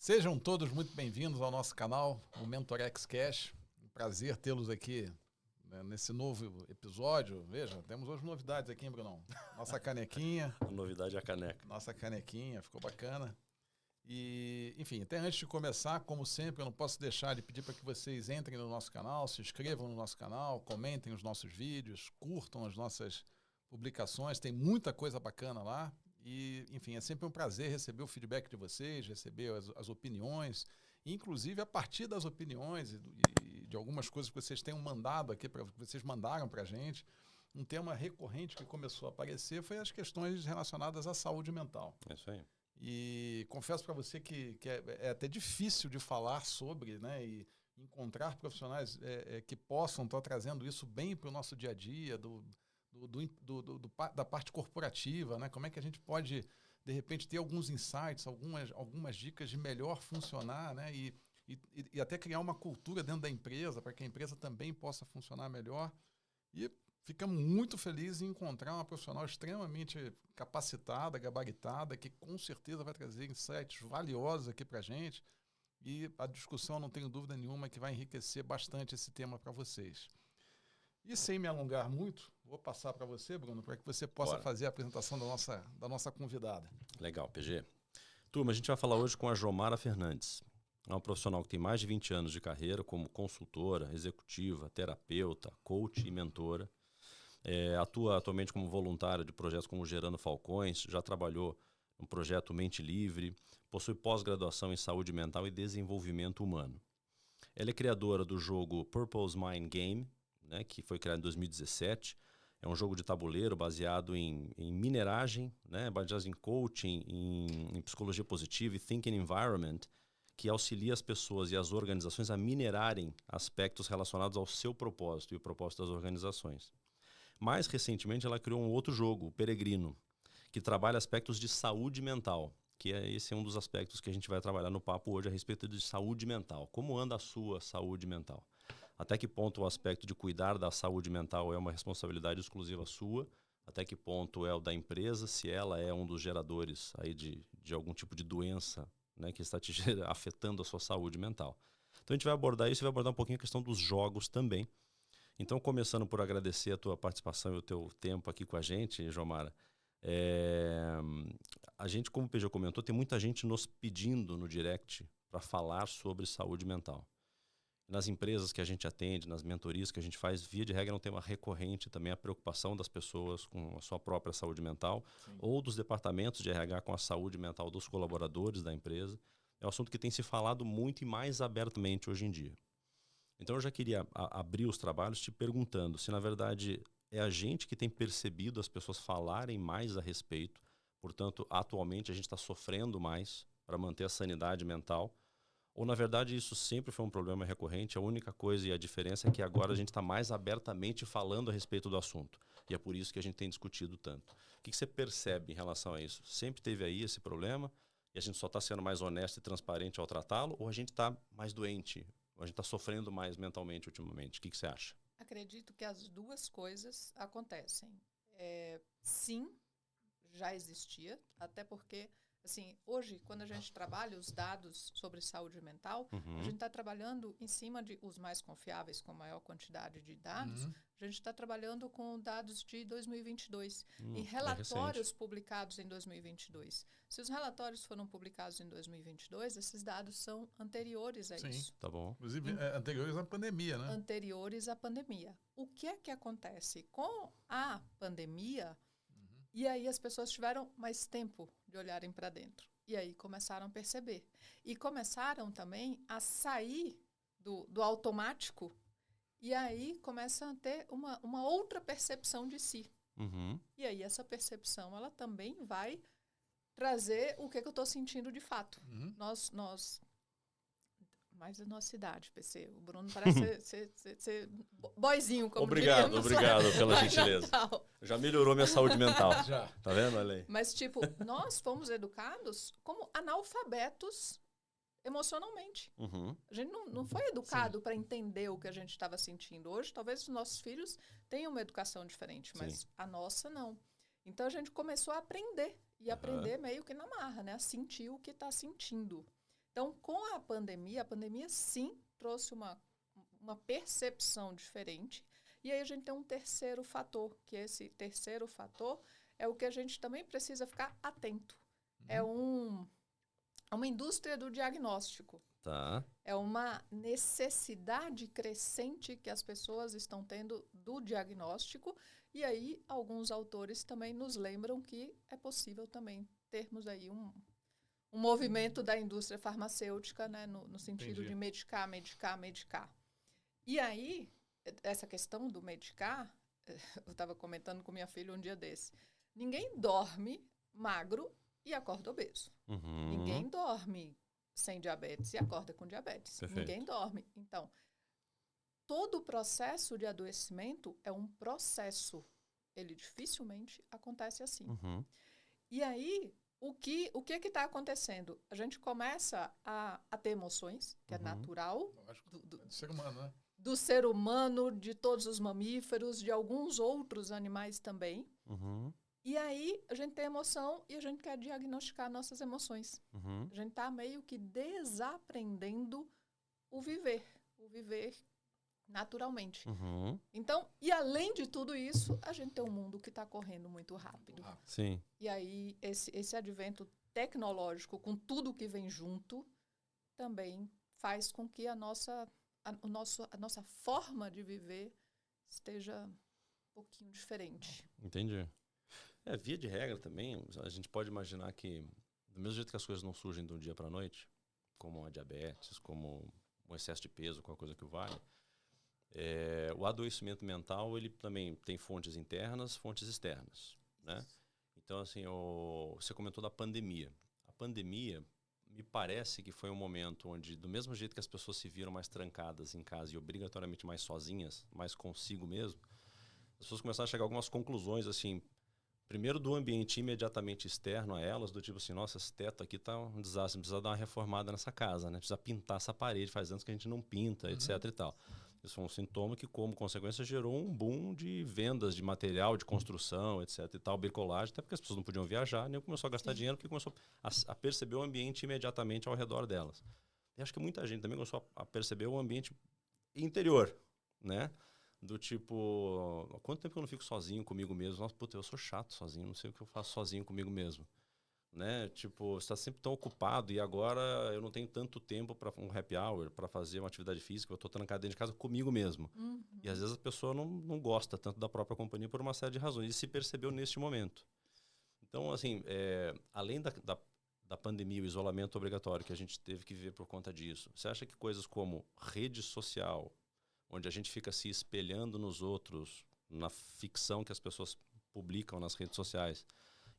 Sejam todos muito bem-vindos ao nosso canal, o Mentorex Cash. Um prazer tê-los aqui, né, nesse novo episódio. Veja, temos hoje novidades aqui, hein, Brunão? Nossa canequinha. A novidade é a caneca. Nossa canequinha, ficou bacana. E, enfim, até antes de começar, como sempre, eu não posso deixar de pedir para que vocês entrem no nosso canal, se inscrevam no nosso canal, comentem os nossos vídeos, curtam as nossas publicações. Tem muita coisa bacana lá. E, enfim, é sempre um prazer receber o feedback de vocês, receber as opiniões, inclusive a partir das opiniões e de algumas coisas que vocês tenham mandado aqui, que vocês mandaram para a gente. Um tema recorrente que começou a aparecer foi as questões relacionadas à saúde mental. É isso aí. E confesso para você que é até difícil de falar sobre, né, e encontrar profissionais que possam estar trazendo isso bem para o nosso dia a dia, da parte corporativa, né? Como é que a gente pode, de repente, ter alguns insights, algumas dicas de melhor funcionar, né? E até criar uma cultura dentro da empresa para que a empresa também possa funcionar melhor. E ficamos muito felizes em encontrar uma profissional extremamente capacitada, gabaritada, que com certeza vai trazer insights valiosos aqui para a gente. E a discussão, não tenho dúvida nenhuma, que vai enriquecer bastante esse tema para vocês. E sem me alongar muito, vou passar para você, Bruno, para que você possa fazer a apresentação da nossa convidada. Legal, PG. Turma, a gente vai falar hoje com a Jomara Fernandes. É uma profissional que tem mais de 20 anos de carreira como consultora, executiva, terapeuta, coach e mentora. Atua atualmente como voluntária de projetos como Gerando Falcões, já trabalhou no projeto Mente Livre, possui pós-graduação em saúde mental e desenvolvimento humano. Ela é criadora do jogo Purpose Mind Game, né, que foi criado em 2017. É um jogo de tabuleiro baseado em mineragem, né, baseado em coaching, em psicologia positiva e thinking environment, que auxilia as pessoas e as organizações a minerarem aspectos relacionados ao seu propósito e o propósito das organizações. Mais recentemente, ela criou um outro jogo, o Peregrino, que trabalha aspectos de saúde mental, que esse é um dos aspectos que a gente vai trabalhar no papo hoje a respeito de saúde mental. Como anda a sua saúde mental? Até que ponto o aspecto de cuidar da saúde mental é uma responsabilidade exclusiva sua? Até que ponto é o da empresa, se ela é um dos geradores aí de algum tipo de doença, né, que está afetando a sua saúde mental? Então a gente vai abordar isso e vai abordar um pouquinho a questão dos jogos também. Então, começando por agradecer a tua participação e o teu tempo aqui com a gente, Jomara. A gente, como o PG comentou, tem muita gente nos pedindo no direct para falar sobre saúde mental. Nas empresas que a gente atende, nas mentorias que a gente faz, via de regra é um tema recorrente também a preocupação das pessoas com a sua própria saúde mental. Sim. Ou dos departamentos de RH com a saúde mental dos colaboradores da empresa. É um assunto que tem se falado muito e mais abertamente hoje em dia. Então eu já queria abrir os trabalhos te perguntando se na verdade é a gente que tem percebido as pessoas falarem mais a respeito, portanto atualmente a gente está sofrendo mais para manter a sanidade mental, ou na verdade isso sempre foi um problema recorrente, a única coisa e a diferença é que agora a gente está mais abertamente falando a respeito do assunto, e é por isso que a gente tem discutido tanto. O que você percebe em relação a isso? Sempre teve aí esse problema e a gente só está sendo mais honesto e transparente ao tratá-lo, ou a gente está mais doente? A gente está sofrendo mais mentalmente ultimamente. O que você acha? Acredito que as duas coisas acontecem. Sim, já existia, até porque, assim, hoje, quando a gente trabalha os dados sobre saúde mental, a gente está trabalhando em cima de os mais confiáveis, com maior quantidade de dados, a gente está trabalhando com dados de 2022 e relatórios publicados em 2022. Se os relatórios foram publicados em 2022, esses dados são anteriores a isso. Tá bom. Inclusive, anteriores à pandemia, né? Anteriores à pandemia. O que é que acontece? Com a pandemia, e aí as pessoas tiveram mais tempo de olharem para dentro. E aí começaram a perceber. E começaram também a sair do automático. E aí começam a ter uma outra percepção de si. E aí essa percepção, ela também vai trazer o que eu estou sentindo de fato. Nós mais da nossa idade, PC. O Bruno parece ser boyzinho, como Obrigado pela gentileza. Natal. Já melhorou minha saúde mental. Já. Tá vendo? Olha aí. Mas, tipo, nós fomos educados como analfabetos emocionalmente. A gente não foi educado para entender o que a gente estava sentindo. Hoje, talvez os nossos filhos tenham uma educação diferente, mas a nossa não. Então, a gente começou a aprender. E aprender meio que na marra, né? A sentir o que está sentindo. Então, com a pandemia sim trouxe uma percepção diferente. E aí a gente tem um terceiro fator, que esse terceiro fator é o que a gente também precisa ficar atento. É uma indústria do diagnóstico. Tá. É uma necessidade crescente que as pessoas estão tendo do diagnóstico. E aí, alguns autores também nos lembram que é possível também termos aí um movimento da indústria farmacêutica, né, no sentido de medicar. E aí, essa questão do medicar, eu estava comentando com minha filha um dia desse. Ninguém dorme magro e acorda obeso. Uhum. Ninguém dorme sem diabetes e acorda com diabetes. Perfeito. Ninguém dorme. Então, todo o processo de adoecimento é um processo. Ele dificilmente acontece assim. Uhum. E aí, o que está acontecendo? A gente começa a ter emoções, que é natural. Do ser humano, né? Do ser humano, de todos os mamíferos, de alguns outros animais também. Uhum. E aí, a gente tem emoção e a gente quer diagnosticar nossas emoções. Uhum. A gente está meio que desaprendendo o viver naturalmente. Uhum. Então, e além de tudo isso, a gente tem um mundo que está correndo muito rápido. Sim. E aí, esse advento tecnológico, com tudo que vem junto, também faz com que a nossa forma de viver esteja um pouquinho diferente. Entendi. Via de regra também, a gente pode imaginar que, do mesmo jeito que as coisas não surgem de um dia para a noite, como a diabetes, como um excesso de peso, qualquer coisa que vale, o adoecimento mental, ele também tem fontes internas, fontes externas, né? Então, assim, você comentou da pandemia. A pandemia, me parece que foi um momento onde, do mesmo jeito que as pessoas se viram mais trancadas em casa e obrigatoriamente mais sozinhas, mais consigo mesmo, as pessoas começaram a chegar a algumas conclusões, assim, primeiro do ambiente imediatamente externo a elas, do tipo assim, nossa, esse teto aqui tá um desastre, precisa dar uma reformada nessa casa, né? Precisa pintar essa parede, faz anos que a gente não pinta, etc e tal. Isso foi um sintoma que, como consequência, gerou um boom de vendas de material, de construção, etc e tal, bricolagem, até porque as pessoas não podiam viajar, nem começou a gastar dinheiro, porque começou a perceber o ambiente imediatamente ao redor delas. E acho que muita gente também começou a perceber o ambiente interior, né? Do tipo, há quanto tempo eu não fico sozinho comigo mesmo? Nossa, puta, eu sou chato sozinho, não sei o que eu faço sozinho comigo mesmo. Né? Tipo, você está sempre tão ocupado e agora eu não tenho tanto tempo para um happy hour, para fazer uma atividade física, eu estou trancado dentro de casa comigo mesmo. E às vezes a pessoa não gosta tanto da própria companhia por uma série de razões. E se percebeu neste momento. Então, assim, além da pandemia, o isolamento obrigatório que a gente teve que viver por conta disso, você acha que coisas como rede social, onde a gente fica se espelhando nos outros, na ficção que as pessoas publicam nas redes sociais,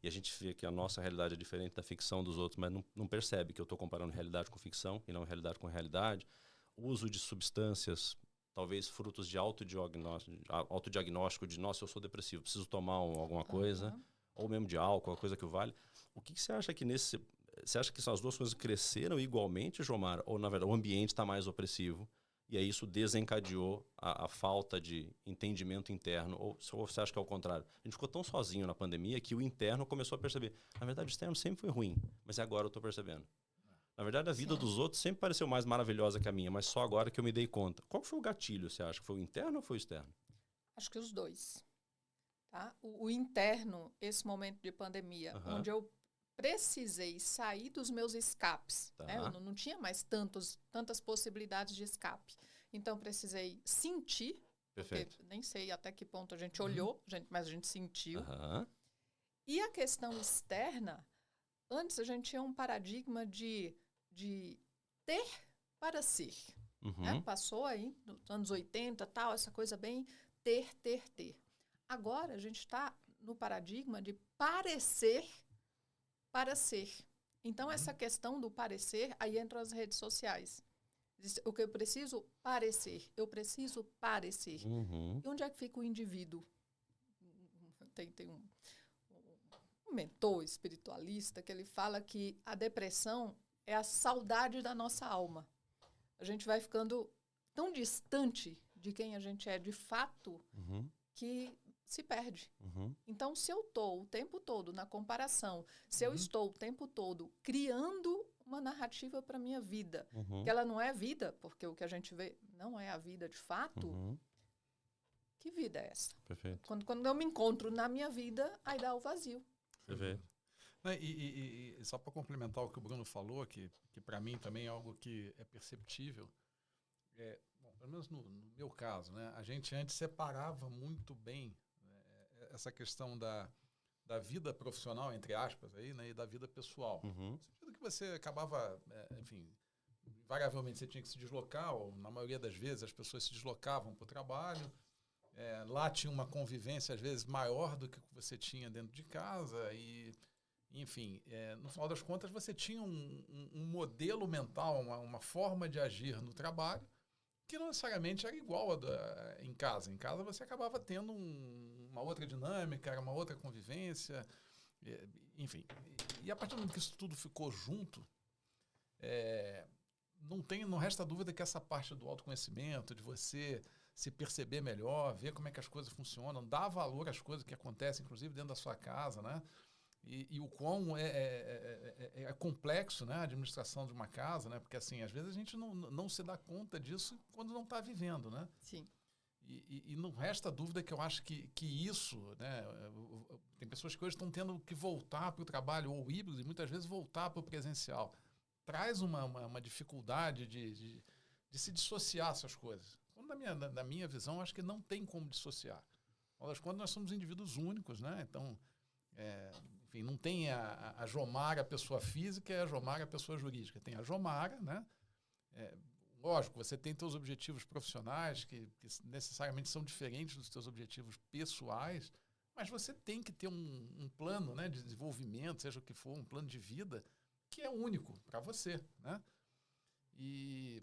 e a gente vê que a nossa realidade é diferente da ficção dos outros, mas não percebe que eu estou comparando realidade com ficção e não realidade com realidade. O uso de substâncias, talvez frutos de autodiagnóstico de, nossa, eu sou depressivo, preciso tomar alguma coisa, ou mesmo de álcool, alguma coisa que vale. O que você acha que você acha que essas duas coisas cresceram igualmente, Jomar? Ou, na verdade, o ambiente está mais opressivo? E aí isso desencadeou a falta de entendimento interno? Ou você acha que é o contrário? A gente ficou tão sozinho na pandemia que o interno começou a perceber. Na verdade, o externo sempre foi ruim, mas agora eu estou percebendo. Na verdade, a vida dos outros sempre pareceu mais maravilhosa que a minha, mas só agora que eu me dei conta. Qual foi o gatilho, você acha? Foi o interno ou foi o externo? Acho que os dois. Tá? O interno, esse momento de pandemia, onde eu precisei sair dos meus escapes. Né? Eu não tinha mais tantas possibilidades de escape. Então, precisei sentir. Perfeito. Porque nem sei até que ponto a gente olhou, mas a gente sentiu. E a questão externa, antes a gente tinha um paradigma de ter para ser. Né? Passou aí, nos anos 80, tal, essa coisa bem ter. Agora, a gente está no paradigma de parecer para ser. Então, essa questão do parecer, aí entram as redes sociais. O que eu preciso parecer. Eu preciso parecer. E onde é que fica o indivíduo? Tem um mentor espiritualista que ele fala que a depressão é a saudade da nossa alma. A gente vai ficando tão distante de quem a gente é de fato que se perde. Então, se eu estou o tempo todo na comparação, se eu estou o tempo todo criando uma narrativa para minha vida. Uhum. Que ela não é vida, porque o que a gente vê não é a vida de fato. Uhum. Que vida é essa? Perfeito. Quando eu me encontro na minha vida, aí dá o vazio. Perfeito. E só para complementar o que o Bruno falou, que para mim também é algo que é perceptível, bom, pelo menos no meu caso, né, a gente antes separava muito bem essa questão da vida profissional, entre aspas, aí, né, e da vida pessoal. Uhum. No sentido que você acabava, enfim, invariavelmente você tinha que se deslocar, ou na maioria das vezes as pessoas se deslocavam para o trabalho. Lá tinha uma convivência, às vezes, maior do que você tinha dentro de casa. E, enfim, no final das contas, você tinha um modelo mental, uma forma de agir no trabalho que não necessariamente era igual em casa. Em casa você acabava tendo uma outra dinâmica, era uma outra convivência. Enfim, e a partir do momento que isso tudo ficou junto, não resta dúvida que essa parte do autoconhecimento, de você se perceber melhor, ver como é que as coisas funcionam, dar valor às coisas que acontecem, inclusive dentro da sua casa, né? E o quão é complexo, né, a administração de uma casa, né? Porque, assim, às vezes a gente não se dá conta disso quando não está vivendo, né? Sim. E não resta dúvida que eu acho que isso, né? Tem pessoas que hoje estão tendo que voltar para o trabalho ou híbrido e muitas vezes voltar para o presencial. Traz uma dificuldade de se dissociar essas coisas. Na minha visão, eu acho que não tem como dissociar. Quando nós somos indivíduos únicos, né? Então, enfim, não tem a Jomara, a pessoa física, e a Jomara, a pessoa jurídica. Tem a Jomara, né? Lógico, você tem seus objetivos profissionais que necessariamente são diferentes dos seus objetivos pessoais, mas você tem que ter um plano, né, de desenvolvimento, seja o que for, um plano de vida que é único para você, né? E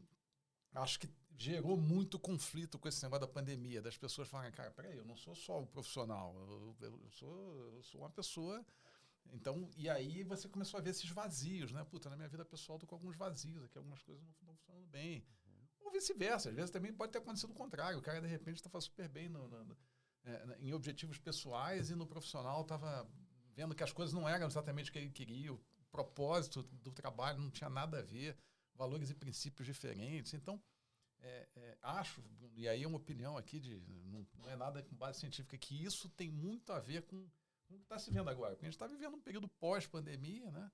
acho que gerou muito conflito com esse negócio da pandemia, das pessoas falarem, cara, peraí, eu não sou só o profissional, eu sou uma pessoa. Então, e aí você começou a ver esses vazios, né? Puta, na minha vida pessoal tô com alguns vazios aqui, algumas coisas não estão funcionando bem. Ou vice-versa, às vezes também pode ter acontecido o contrário, o cara de repente estava super bem em objetivos pessoais e no profissional estava vendo que as coisas não eram exatamente o que ele queria, o propósito do trabalho não tinha nada a ver, valores e princípios diferentes. Então, acho, e aí é uma opinião aqui, não é nada com base científica, que isso tem muito a ver com o que está se vendo agora. Porque a gente está vivendo um período pós-pandemia, né?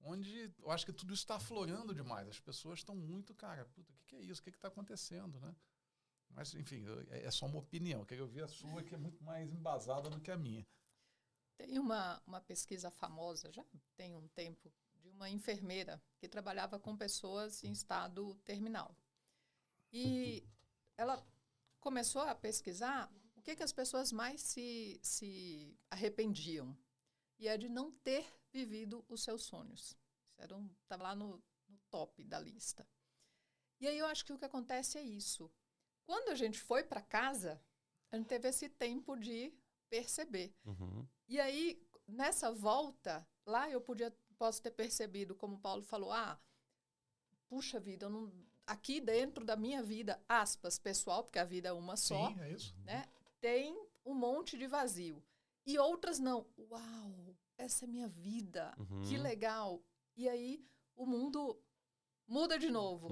Onde eu acho que tudo isso está aflorando demais. As pessoas estão muito, cara, puta, o que é isso? O que está acontecendo, né? Mas, enfim, é só uma opinião. Eu quero ouvir a sua, que é muito mais embasada do que a minha. Tem uma pesquisa famosa, já tem um tempo, de uma enfermeira que trabalhava com pessoas em estado terminal. E ela começou a pesquisar o que as pessoas mais se arrependiam. E é de não ter vivido os seus sonhos. Estava lá no top da lista. E aí eu acho que o que acontece é isso. Quando a gente foi para casa, a gente teve esse tempo de perceber. Uhum. E aí, nessa volta, lá eu posso ter percebido, como o Paulo falou, puxa vida, aqui dentro da minha vida, aspas, pessoal, porque a vida é uma só. Sim, é isso. Né, tem um monte de vazio. E outras não. Uau, essa é minha vida, que legal. E aí o mundo muda de novo.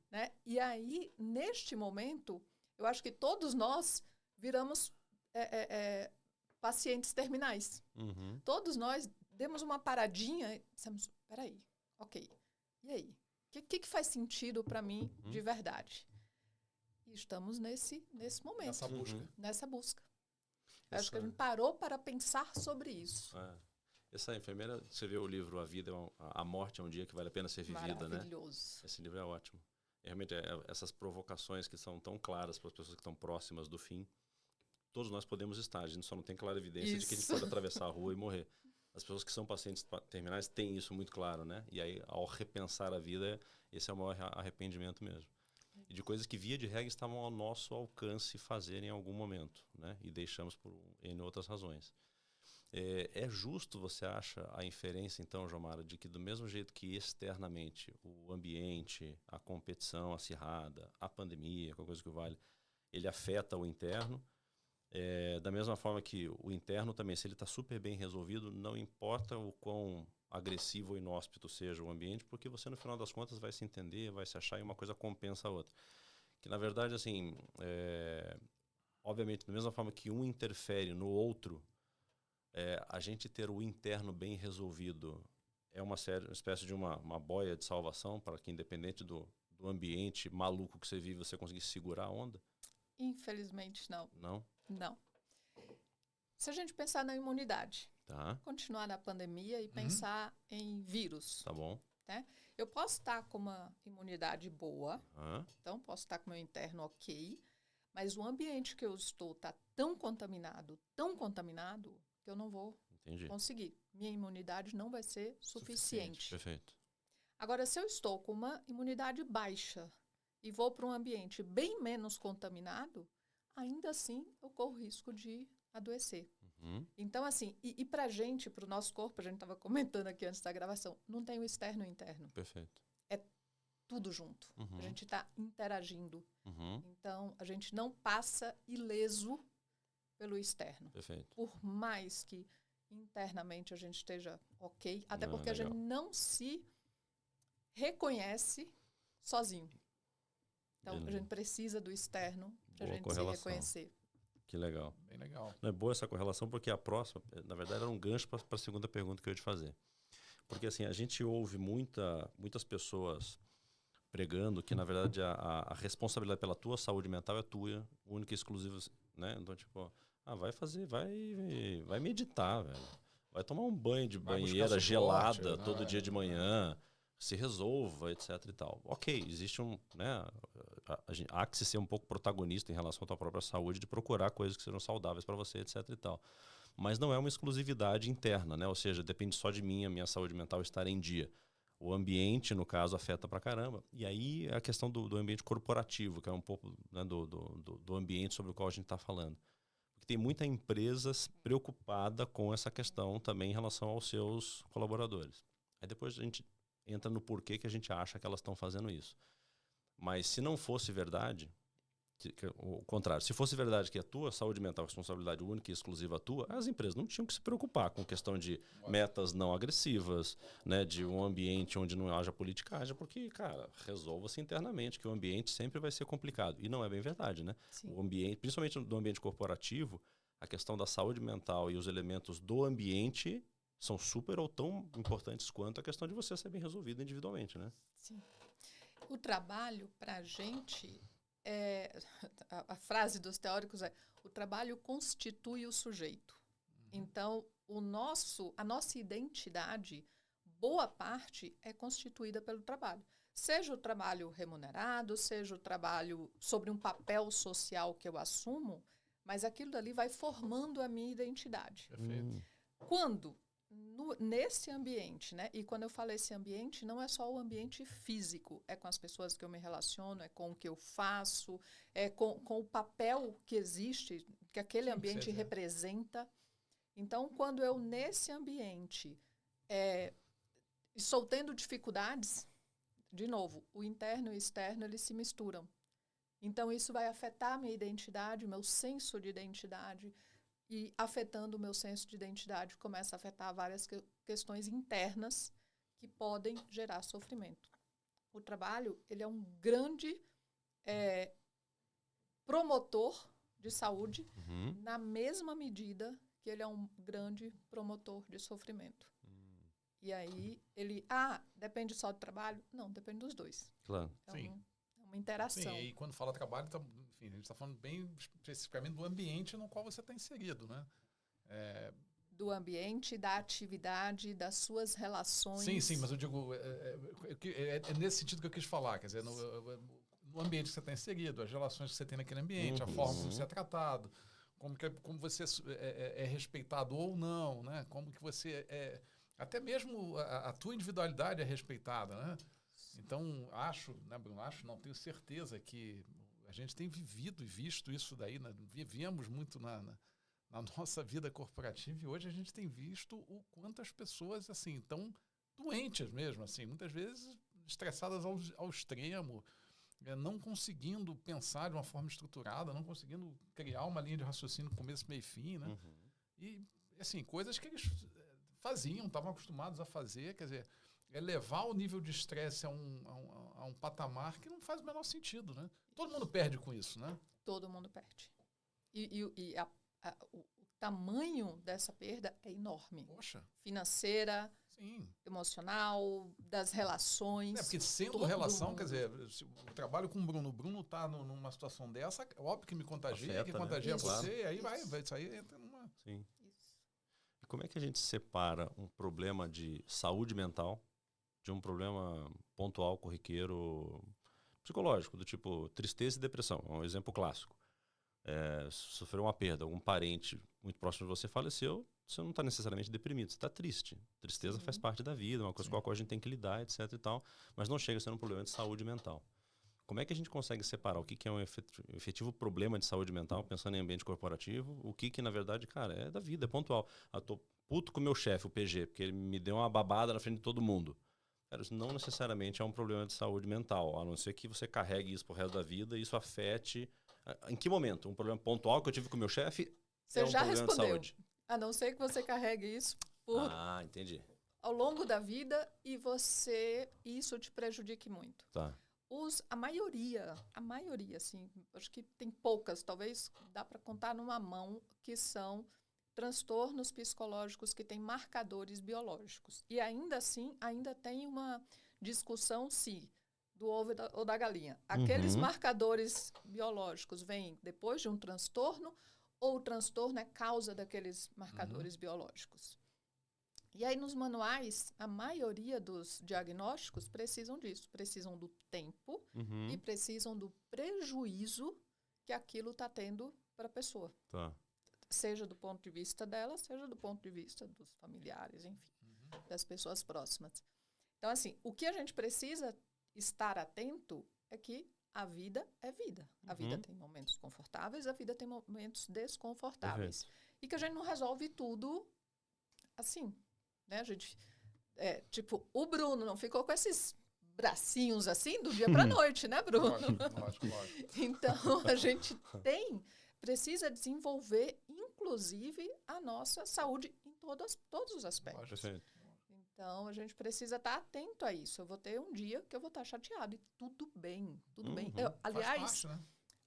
Né? E aí, neste momento, eu acho que todos nós viramos pacientes terminais. Todos nós demos uma paradinha e dissemos, peraí, ok, e aí? O que faz sentido para mim de verdade? E estamos nesse momento. Nessa busca. Acho que a gente parou para pensar sobre isso. Essa enfermeira, você vê o livro A Morte é um Dia que Vale a Pena Ser Vivida, né? Maravilhoso. Esse livro é ótimo. Realmente, essas provocações que são tão claras para as pessoas que estão próximas do fim, todos nós podemos estar, a gente só não tem clara evidência de que a gente pode atravessar a rua e morrer. As pessoas que são pacientes terminais têm isso muito claro, né? E aí, ao repensar a vida, esse é o maior arrependimento mesmo. E de coisas que, via de regra, estavam ao nosso alcance fazer em algum momento, né? E deixamos por N outras razões. É justo, você acha, a inferência, então, Jomara, de que do mesmo jeito que externamente o ambiente, a competição acirrada, a pandemia, qualquer coisa que vale, ele afeta o interno, da mesma forma que o interno também, se ele está super bem resolvido, não importa o quão agressivo ou inóspito seja o ambiente, porque você, no final das contas, vai se entender, vai se achar e uma coisa compensa a outra. Que, na verdade, assim, obviamente, da mesma forma que um interfere no outro, a gente ter o interno bem resolvido é uma espécie de uma boia de salvação para que, independente do ambiente maluco que você vive, você conseguir segurar a onda? Infelizmente, não. Não? Não. Se a gente pensar na imunidade, Tá. continuar na pandemia e pensar em vírus, Tá bom. né? Eu posso estar com uma imunidade boa, Uhum. então posso estar com o meu interno ok, mas o ambiente que eu estou está tão contaminado, que eu não vou Entendi. conseguir. Minha imunidade não vai ser suficiente. Perfeito. Agora, se eu estou com uma imunidade baixa e vou para um ambiente bem menos contaminado, ainda assim eu corro risco de adoecer. Uhum. Então, assim, e para a gente, para o nosso corpo, a gente estava comentando aqui antes da gravação, não tem o externo e o interno. Perfeito. Tudo junto. Uhum. A gente está interagindo. Uhum. Então, a gente não passa ileso pelo externo. Perfeito. Por mais que internamente a gente esteja ok, até Ah, porque a legal. gente não se reconhece sozinho. Então, a Beleza. gente precisa do externo para a Boa gente correlação. se reconhecer. Que legal. Bem legal. Não é boa essa correlação porque a próxima, na verdade, era um gancho para a segunda pergunta que eu ia te fazer. Porque assim, a gente ouve muitas pessoas pregando que, na verdade, a responsabilidade pela tua saúde mental é tua, única e exclusiva, né? Então, tipo, vai meditar, velho. Vai tomar um banho de Vai buscar banheira suporte, gelada né? todo dia de manhã, se resolva, etc e tal. Ok, existe né? Há que se ser um pouco protagonista em relação à tua própria saúde, de procurar coisas que sejam saudáveis para você, etc e tal. Mas não é uma exclusividade interna, né? Ou seja, depende só de mim, a minha saúde mental estar em dia. O ambiente, no caso, afeta pra caramba. E aí a questão do ambiente corporativo, que é um pouco, né, do ambiente sobre o qual a gente está falando. Porque tem muita empresa preocupada com essa questão também em relação aos seus colaboradores. Aí depois a gente entra no porquê que a gente acha que elas estão fazendo isso. Mas se não fosse verdade, o contrário, se fosse verdade que a tua saúde mental é responsabilidade única e exclusiva tua, as empresas não tinham que se preocupar com questão de metas não agressivas, né, de um ambiente onde não haja politicagem, porque, cara, resolva-se internamente, que o ambiente sempre vai ser complicado. E não é bem verdade, né? Sim. O ambiente, principalmente do ambiente corporativo, a questão da saúde mental e os elementos do ambiente são super ou tão importantes quanto a questão de você ser bem resolvido individualmente, né? Sim. O trabalho, para a gente, a frase dos teóricos é: o trabalho constitui o sujeito. Então, a nossa identidade, boa parte, é constituída pelo trabalho. Seja o trabalho remunerado, seja o trabalho sobre um papel social que eu assumo, mas aquilo dali vai formando a minha identidade. Perfeito. Quando nesse ambiente, né? E quando eu falo esse ambiente, não é só o ambiente físico, é com as pessoas que eu me relaciono, é com o que eu faço, é com o papel que existe, que aquele ambiente representa. Então, quando eu, nesse ambiente, estou tendo dificuldades, de novo, o interno e o externo, eles se misturam. Então, isso vai afetar a minha identidade, o meu senso de identidade. E afetando o meu senso de identidade, começa a afetar várias questões internas que podem gerar sofrimento. O trabalho, ele é um grande promotor de saúde, na mesma medida que ele é um grande promotor de sofrimento. E aí, depende só do trabalho? Não, depende dos dois. Claro. Sim. É uma interação. Sim, e quando fala trabalho, enfim, a gente está falando bem especificamente do ambiente no qual você está inserido, né? Do ambiente, da atividade, das suas relações. Sim, mas eu digo, é nesse sentido que eu quis falar, quer dizer, no ambiente que você está inserido, as relações que você tem naquele ambiente, a forma como você é tratado, como você é respeitado ou não, né? Como que você até mesmo a tua individualidade é respeitada, né? Então, tenho certeza que a gente tem vivido e visto isso daí, né? Vivíamos muito na nossa vida corporativa e hoje a gente tem visto o quanto as pessoas, assim, estão doentes mesmo, assim, muitas vezes estressadas ao extremo, não conseguindo pensar de uma forma estruturada, não conseguindo criar uma linha de raciocínio começo, meio e fim, né? E, assim, coisas que eles estavam acostumados a fazer, quer dizer, levar o nível de estresse a um patamar que não faz o menor sentido, né? Todo mundo perde com isso, né? Todo mundo perde. E o tamanho dessa perda é enorme. Poxa. Financeira, sim, emocional, das relações. Porque sendo relação, quer dizer, eu trabalho com o Bruno está numa situação dessa, óbvio que me contagia, Afeta, que contagia né? você, e aí Isso. vai sair entra numa... Sim. Isso. E como é que a gente separa um problema de saúde mental de um problema pontual, corriqueiro, psicológico, do tipo tristeza e depressão? É um exemplo clássico. Sofreu uma perda, algum parente muito próximo de você faleceu, você não está necessariamente deprimido, você está triste. Tristeza faz parte da vida, uma coisa com a qual a gente tem que lidar, etc e tal, mas não chega a ser um problema de saúde mental. Como é que a gente consegue separar o que é um efetivo problema de saúde mental, pensando em ambiente corporativo, o que na verdade, cara, é da vida, é pontual. Eu tô puto com o meu chefe, o PG, porque ele me deu uma babada na frente de todo mundo. Cara, isso não necessariamente é um problema de saúde mental, a não ser que você carregue isso pro resto da vida e isso afete... Em que momento? Um problema pontual que eu tive com o meu chefe Você é um já problema respondeu. de saúde? A não ser que você carregue isso Entendi. ao longo da vida e isso te prejudique muito. Tá. A maioria, assim, acho que tem poucas, talvez dá para contar numa mão, que são transtornos psicológicos que têm marcadores biológicos. E ainda assim, ainda tem uma discussão se do ovo ou da galinha. Aqueles marcadores biológicos vêm depois de um transtorno ou o transtorno é causa daqueles marcadores biológicos. E aí, nos manuais, a maioria dos diagnósticos precisam disso. Precisam do tempo e precisam do prejuízo que aquilo está tendo para a pessoa. Tá. Seja do ponto de vista dela, seja do ponto de vista dos familiares, enfim, das pessoas próximas. Então, assim, o que a gente precisa estar atento é que a vida é vida. A vida tem momentos confortáveis, a vida tem momentos desconfortáveis. Perfeito. E que a gente não resolve tudo assim, né? A gente, tipo, o Bruno não ficou com esses bracinhos assim do dia para a noite, né, Bruno? Lógico. Então, a gente precisa desenvolver, inclusive, a nossa saúde em todos os aspectos. Perfeito. Então, a gente precisa estar atento a isso. Eu vou ter um dia que eu vou estar chateado e tudo bem, tudo bem. Faz parte, né?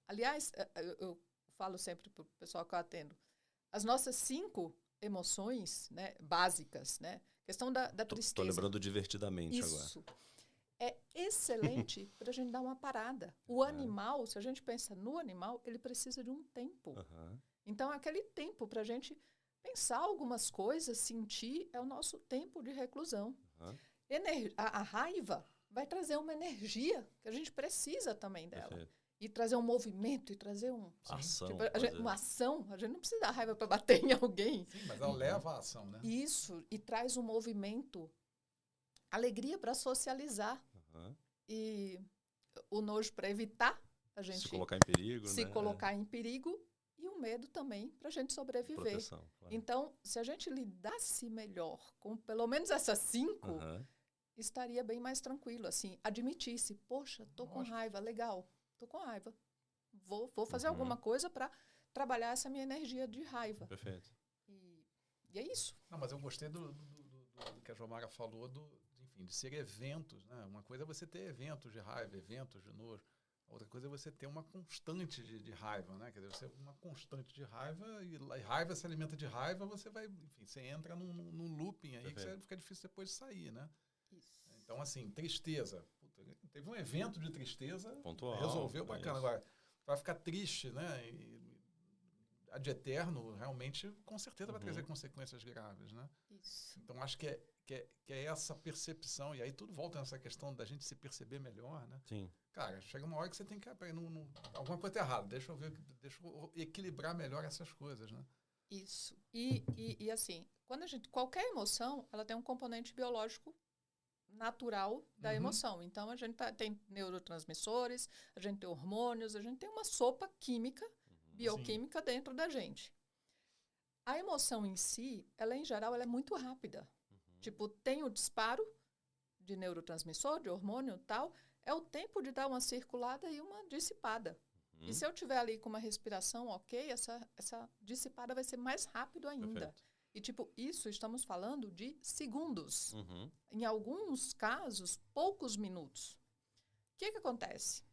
Aliás, eu falo sempre para o pessoal que eu atendo, as nossas 5 emoções, né, básicas, né? Questão da tristeza. Tô lembrando divertidamente Isso. agora. É excelente para a gente dar uma parada. O animal, se a gente pensa no animal, ele precisa de um tempo. Então, aquele tempo para a gente pensar algumas coisas, sentir, é o nosso tempo de reclusão. A raiva vai trazer uma energia que a gente precisa também dela. Perfeito. E trazer um movimento, e trazer ação. Uma ação. A gente não precisa dar raiva para bater em alguém. Sim, mas ela leva a ação, né? Isso, e traz um movimento, alegria para socializar. E o nojo para evitar a gente se colocar em perigo, colocar em perigo. E o medo também para a gente sobreviver. Proteção, claro. Então, se a gente lidasse melhor com pelo menos essas 5, estaria bem mais tranquilo. Assim, admitisse, poxa, tô com raiva, legal, tô com raiva. Vou fazer alguma coisa para trabalhar essa minha energia de raiva. Perfeito. E é isso. Não, mas eu gostei do que a Jomara falou, enfim, de ser eventos, né? Uma coisa é você ter eventos de raiva, eventos de nojo. Outra coisa é você ter uma constante de raiva, né? Quer dizer, você uma constante de raiva e raiva se alimenta de raiva, você vai, enfim, você entra num looping aí que fica difícil depois de sair, né? Isso. Então, assim, tristeza. Puta, teve um evento de tristeza, pontual, resolveu bacana. Agora, vai ficar triste, né? Ad eterno, realmente, com certeza vai trazer consequências graves, né? Isso. Então, acho que é essa percepção, e aí tudo volta nessa questão da gente se perceber melhor, né? Sim. Cara, chega uma hora que você tem que... alguma coisa tá errada, deixa eu equilibrar melhor essas coisas, né? Isso. E assim, quando qualquer emoção, ela tem um componente biológico natural da emoção. Então, a gente tem neurotransmissores, a gente tem hormônios, a gente tem uma sopa química, bioquímica dentro da gente. A emoção em si, ela em geral, ela é muito rápida. Tipo, tem o disparo de neurotransmissor, de hormônio e tal, é o tempo de dar uma circulada e uma dissipada. E se eu tiver ali com uma respiração ok, essa dissipada vai ser mais rápido ainda. Perfeito. E, tipo, isso estamos falando de segundos. Uhum. Em alguns casos, poucos minutos. O que acontece?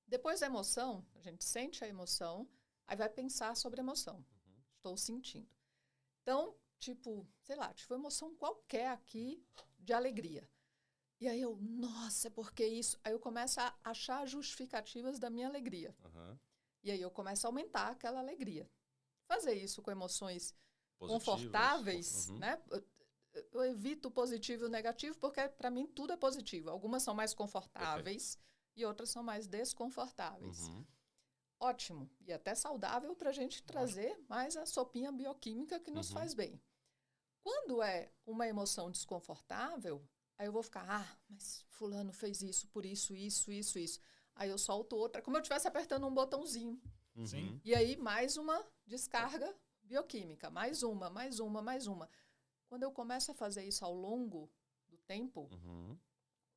Depois da emoção, a gente sente a emoção, aí vai pensar sobre a emoção. Estou sentindo. Então, tipo, sei lá, tive uma emoção qualquer aqui de alegria. E aí eu, nossa, é porque isso? Aí eu começo a achar justificativas da minha alegria. Uhum. E aí eu começo a aumentar aquela alegria. Fazer isso com emoções Positivas. confortáveis, Uhum. né? Eu evito o positivo e o negativo porque, para mim, tudo é positivo. Algumas são mais confortáveis e outras são mais desconfortáveis. Uhum. Ótimo. E até saudável para a gente trazer mais a sopinha bioquímica que nos faz bem. Quando é uma emoção desconfortável, aí eu vou ficar, mas fulano fez isso, por isso, isso. Aí eu solto outra, como eu estivesse apertando um botãozinho. Uhum. Sim. E aí mais uma descarga bioquímica, mais uma. Quando eu começo a fazer isso ao longo do tempo,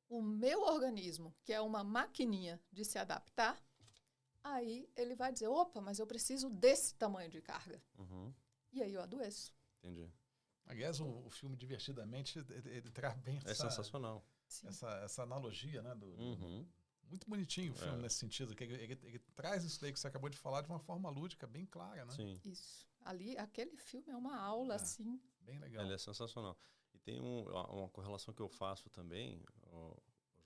o meu organismo, que é uma maquininha de se adaptar, aí ele vai dizer, opa, mas eu preciso desse tamanho de carga. E aí eu adoeço. Entendi. Aliás, o filme Divertidamente, ele traz bem É sensacional. essa analogia, né? Muito bonitinho o filme nesse sentido, que ele traz isso daí que você acabou de falar de uma forma lúdica, bem clara, né? Sim. Isso. Ali, aquele filme é uma aula, assim. Bem legal. Ele é sensacional. E tem uma correlação que eu faço também, o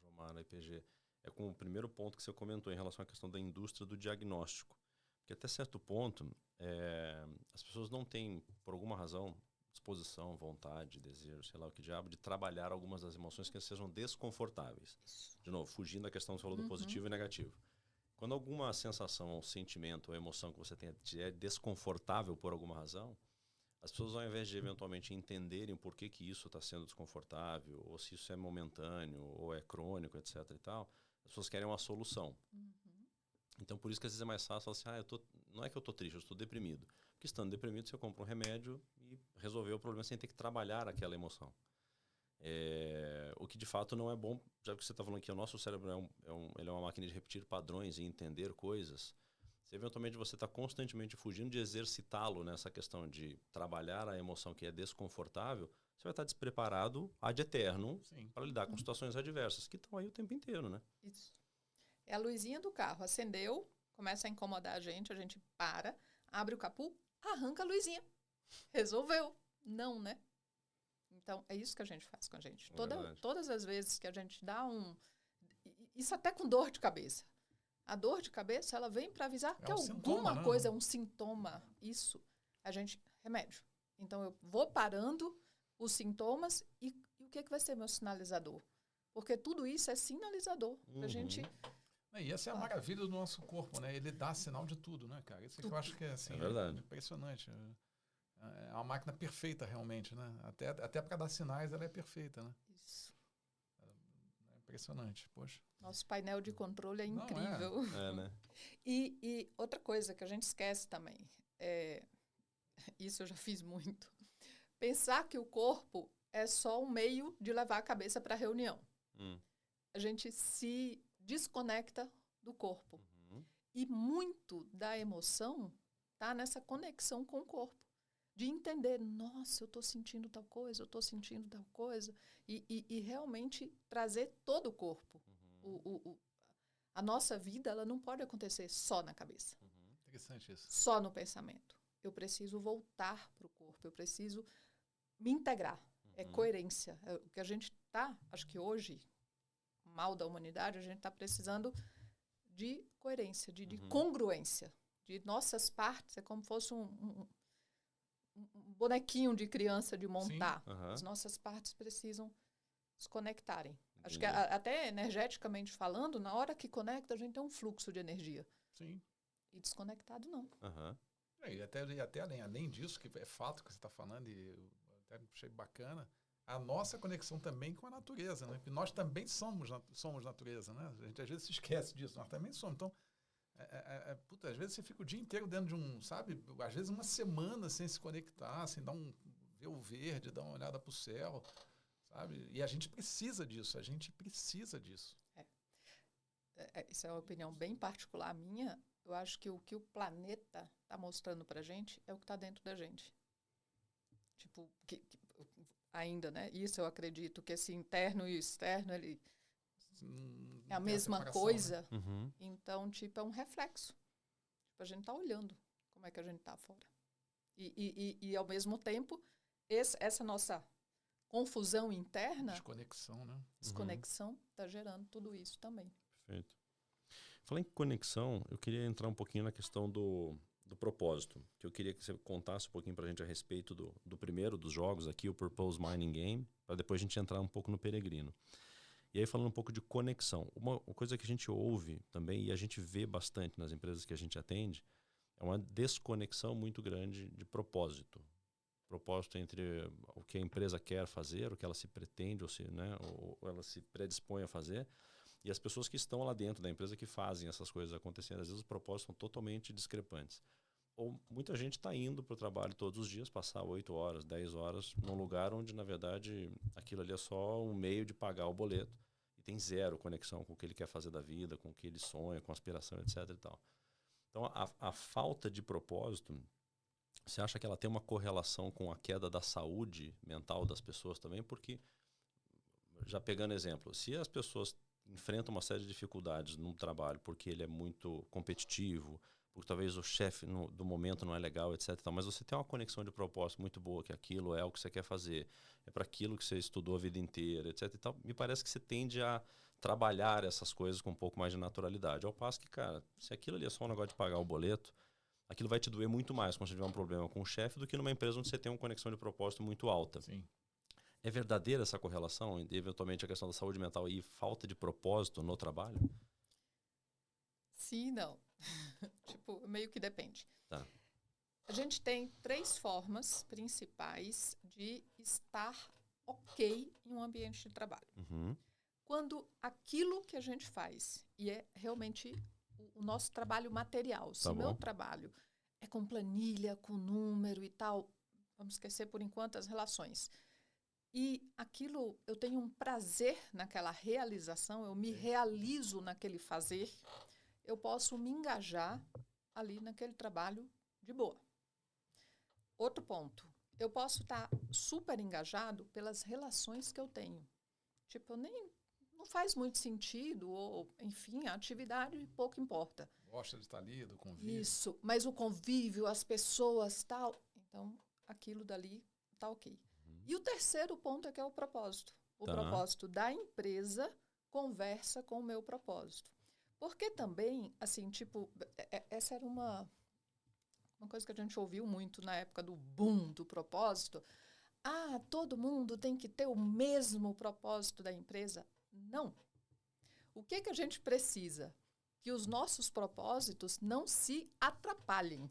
Jomara e PG, é com o primeiro ponto que você comentou em relação à questão da indústria do diagnóstico. Porque até certo ponto, as pessoas não têm, por alguma razão, disposição, vontade, desejo, sei lá o que diabo, de trabalhar algumas das emoções que sejam desconfortáveis. De novo, fugindo da questão que você falou do positivo e negativo. Quando alguma sensação, ou sentimento, ou emoção que você tem é desconfortável por alguma razão, as pessoas, ao invés de eventualmente entenderem por que isso está sendo desconfortável, ou se isso é momentâneo, ou é crônico, etc. e tal, as pessoas querem uma solução. Então, por isso que às vezes é mais fácil falar assim, não é que eu estou triste, eu estou deprimido. Porque estando deprimido, você compra um remédio e resolveu o problema sem ter que trabalhar aquela emoção. O que de fato não é bom, já que você está falando que o nosso cérebro ele é uma máquina de repetir padrões e entender coisas. Se eventualmente você está constantemente fugindo de exercitá-lo nessa questão de trabalhar a emoção que é desconfortável, você vai estar despreparado ad eternum para lidar com situações adversas, que estão aí o tempo inteiro, né? Isso. É a luzinha do carro. Acendeu, começa a incomodar a gente para, abre o capô, arranca a luzinha. Resolveu. Não, né? Então, é isso que a gente faz com a gente. Todas as vezes que a gente dá isso até com dor de cabeça. A dor de cabeça, ela vem para avisar que alguma coisa é um sintoma. Isso. Remédio. Então, eu vou parando os sintomas e o que vai ser meu sinalizador? Porque tudo isso é sinalizador. A gente... E essa é a maravilha do nosso corpo, né? Ele dá sinal de tudo, né, cara? Isso que eu acho que é, assim, impressionante. É uma máquina perfeita, realmente, né? Até para dar sinais, ela é perfeita, né? Isso. É impressionante, poxa. Nosso painel de controle é incrível. Né? E outra coisa que a gente esquece também, isso eu já fiz muito, pensar que o corpo é só um meio de levar a cabeça para a reunião. A gente se desconecta do corpo. E muito da emoção está nessa conexão com o corpo. De entender, nossa, eu estou sentindo tal coisa, e realmente trazer todo o corpo. A nossa vida, ela não pode acontecer só na cabeça. Interessante isso. Só no pensamento. Eu preciso voltar para o corpo, eu preciso me integrar. É coerência. O que a gente está, acho que hoje, mal da humanidade, a gente está precisando de coerência, de congruência. De nossas partes, é como se fosse um bonequinho de criança de montar. As nossas partes precisam se conectarem. Acho que até energeticamente falando, na hora que conecta, a gente tem um fluxo de energia. Sim. E desconectado, não. E até além disso, que é fato que você está falando, e eu até achei bacana, a nossa conexão também com a natureza, né? Porque nós também somos natureza, né? A gente às vezes se esquece disso, nós também somos. Então, puta, às vezes você fica o dia inteiro dentro de sabe? Às vezes uma semana sem se conectar, sem ver o verde, dar uma olhada para o céu, sabe? E a gente precisa disso, Isso é uma opinião bem particular minha. Eu acho que o planeta está mostrando para a gente é o que está dentro da gente. Tipo, ainda, né? Isso eu acredito que esse interno e externo, ele é a mesma coisa. Né? Uhum. Então, tipo, é um reflexo. Tipo, a gente tá olhando como é que a gente tá fora. E ao mesmo tempo, essa nossa confusão interna, Desconexão, né? desconexão, tá gerando tudo isso também. Perfeito. Falando em conexão, eu queria entrar um pouquinho na questão do propósito, que eu queria que você contasse um pouquinho pra gente a respeito do primeiro dos jogos aqui, o Purpose Mining Game, para depois a gente entrar um pouco no Peregrino. E aí falando um pouco de conexão, uma coisa que a gente ouve também e a gente vê bastante nas empresas que a gente atende é uma desconexão muito grande de propósito. Propósito entre o que a empresa quer fazer, o que ela se pretende ou ela se predispõe a fazer, e as pessoas que estão lá dentro da empresa que fazem essas coisas acontecerem. Às vezes os propósitos são totalmente discrepantes. Ou muita gente está indo para o trabalho todos os dias, passar 8 horas, 10 horas, num lugar onde, na verdade, aquilo ali é só um meio de pagar o boleto e tem zero conexão com o que ele quer fazer da vida, com o que ele sonha, com a aspiração, etc. E tal. Então, a falta de propósito, você acha que ela tem uma correlação com a queda da saúde mental das pessoas também? Porque, já pegando exemplo, se as pessoas enfrentam uma série de dificuldades no trabalho porque ele é muito competitivo, porque talvez o chefe do momento não é legal, etc. Mas você tem uma conexão de propósito muito boa, que aquilo é o que você quer fazer, é para aquilo que você estudou a vida inteira, etc. E tal, me parece que você tende a trabalhar essas coisas com um pouco mais de naturalidade. Ao passo que, cara, se aquilo ali é só um negócio de pagar o boleto, aquilo vai te doer muito mais quando você tiver um problema com o chefe do que numa empresa onde você tem uma conexão de propósito muito alta. Sim. É verdadeira essa correlação, eventualmente a questão da saúde mental e falta de propósito no trabalho? Sim, não. Tipo, meio que depende. Tá. A gente tem 3 formas principais de estar ok em um ambiente de trabalho. Uhum. Quando aquilo que a gente faz, e é realmente o nosso trabalho material, se meu trabalho é com planilha, com número e tal, vamos esquecer por enquanto as relações. E aquilo, eu tenho um prazer naquela realização, eu me realizo naquele fazer, eu posso me engajar ali naquele trabalho de boa. Outro ponto, eu posso estar super engajado pelas relações que eu tenho. Tipo, não faz muito sentido, ou, enfim, a atividade pouco importa. Gosta de estar ali, do convívio. Isso, mas o convívio, as pessoas, tal, então aquilo dali tá ok. E o terceiro ponto é que é o propósito. O propósito da empresa conversa com o meu propósito. Porque também, assim, tipo, essa era uma coisa que a gente ouviu muito na época do boom do propósito. Ah, todo mundo tem que ter o mesmo propósito da empresa. Não. O que a gente precisa? Que os nossos propósitos não se atrapalhem.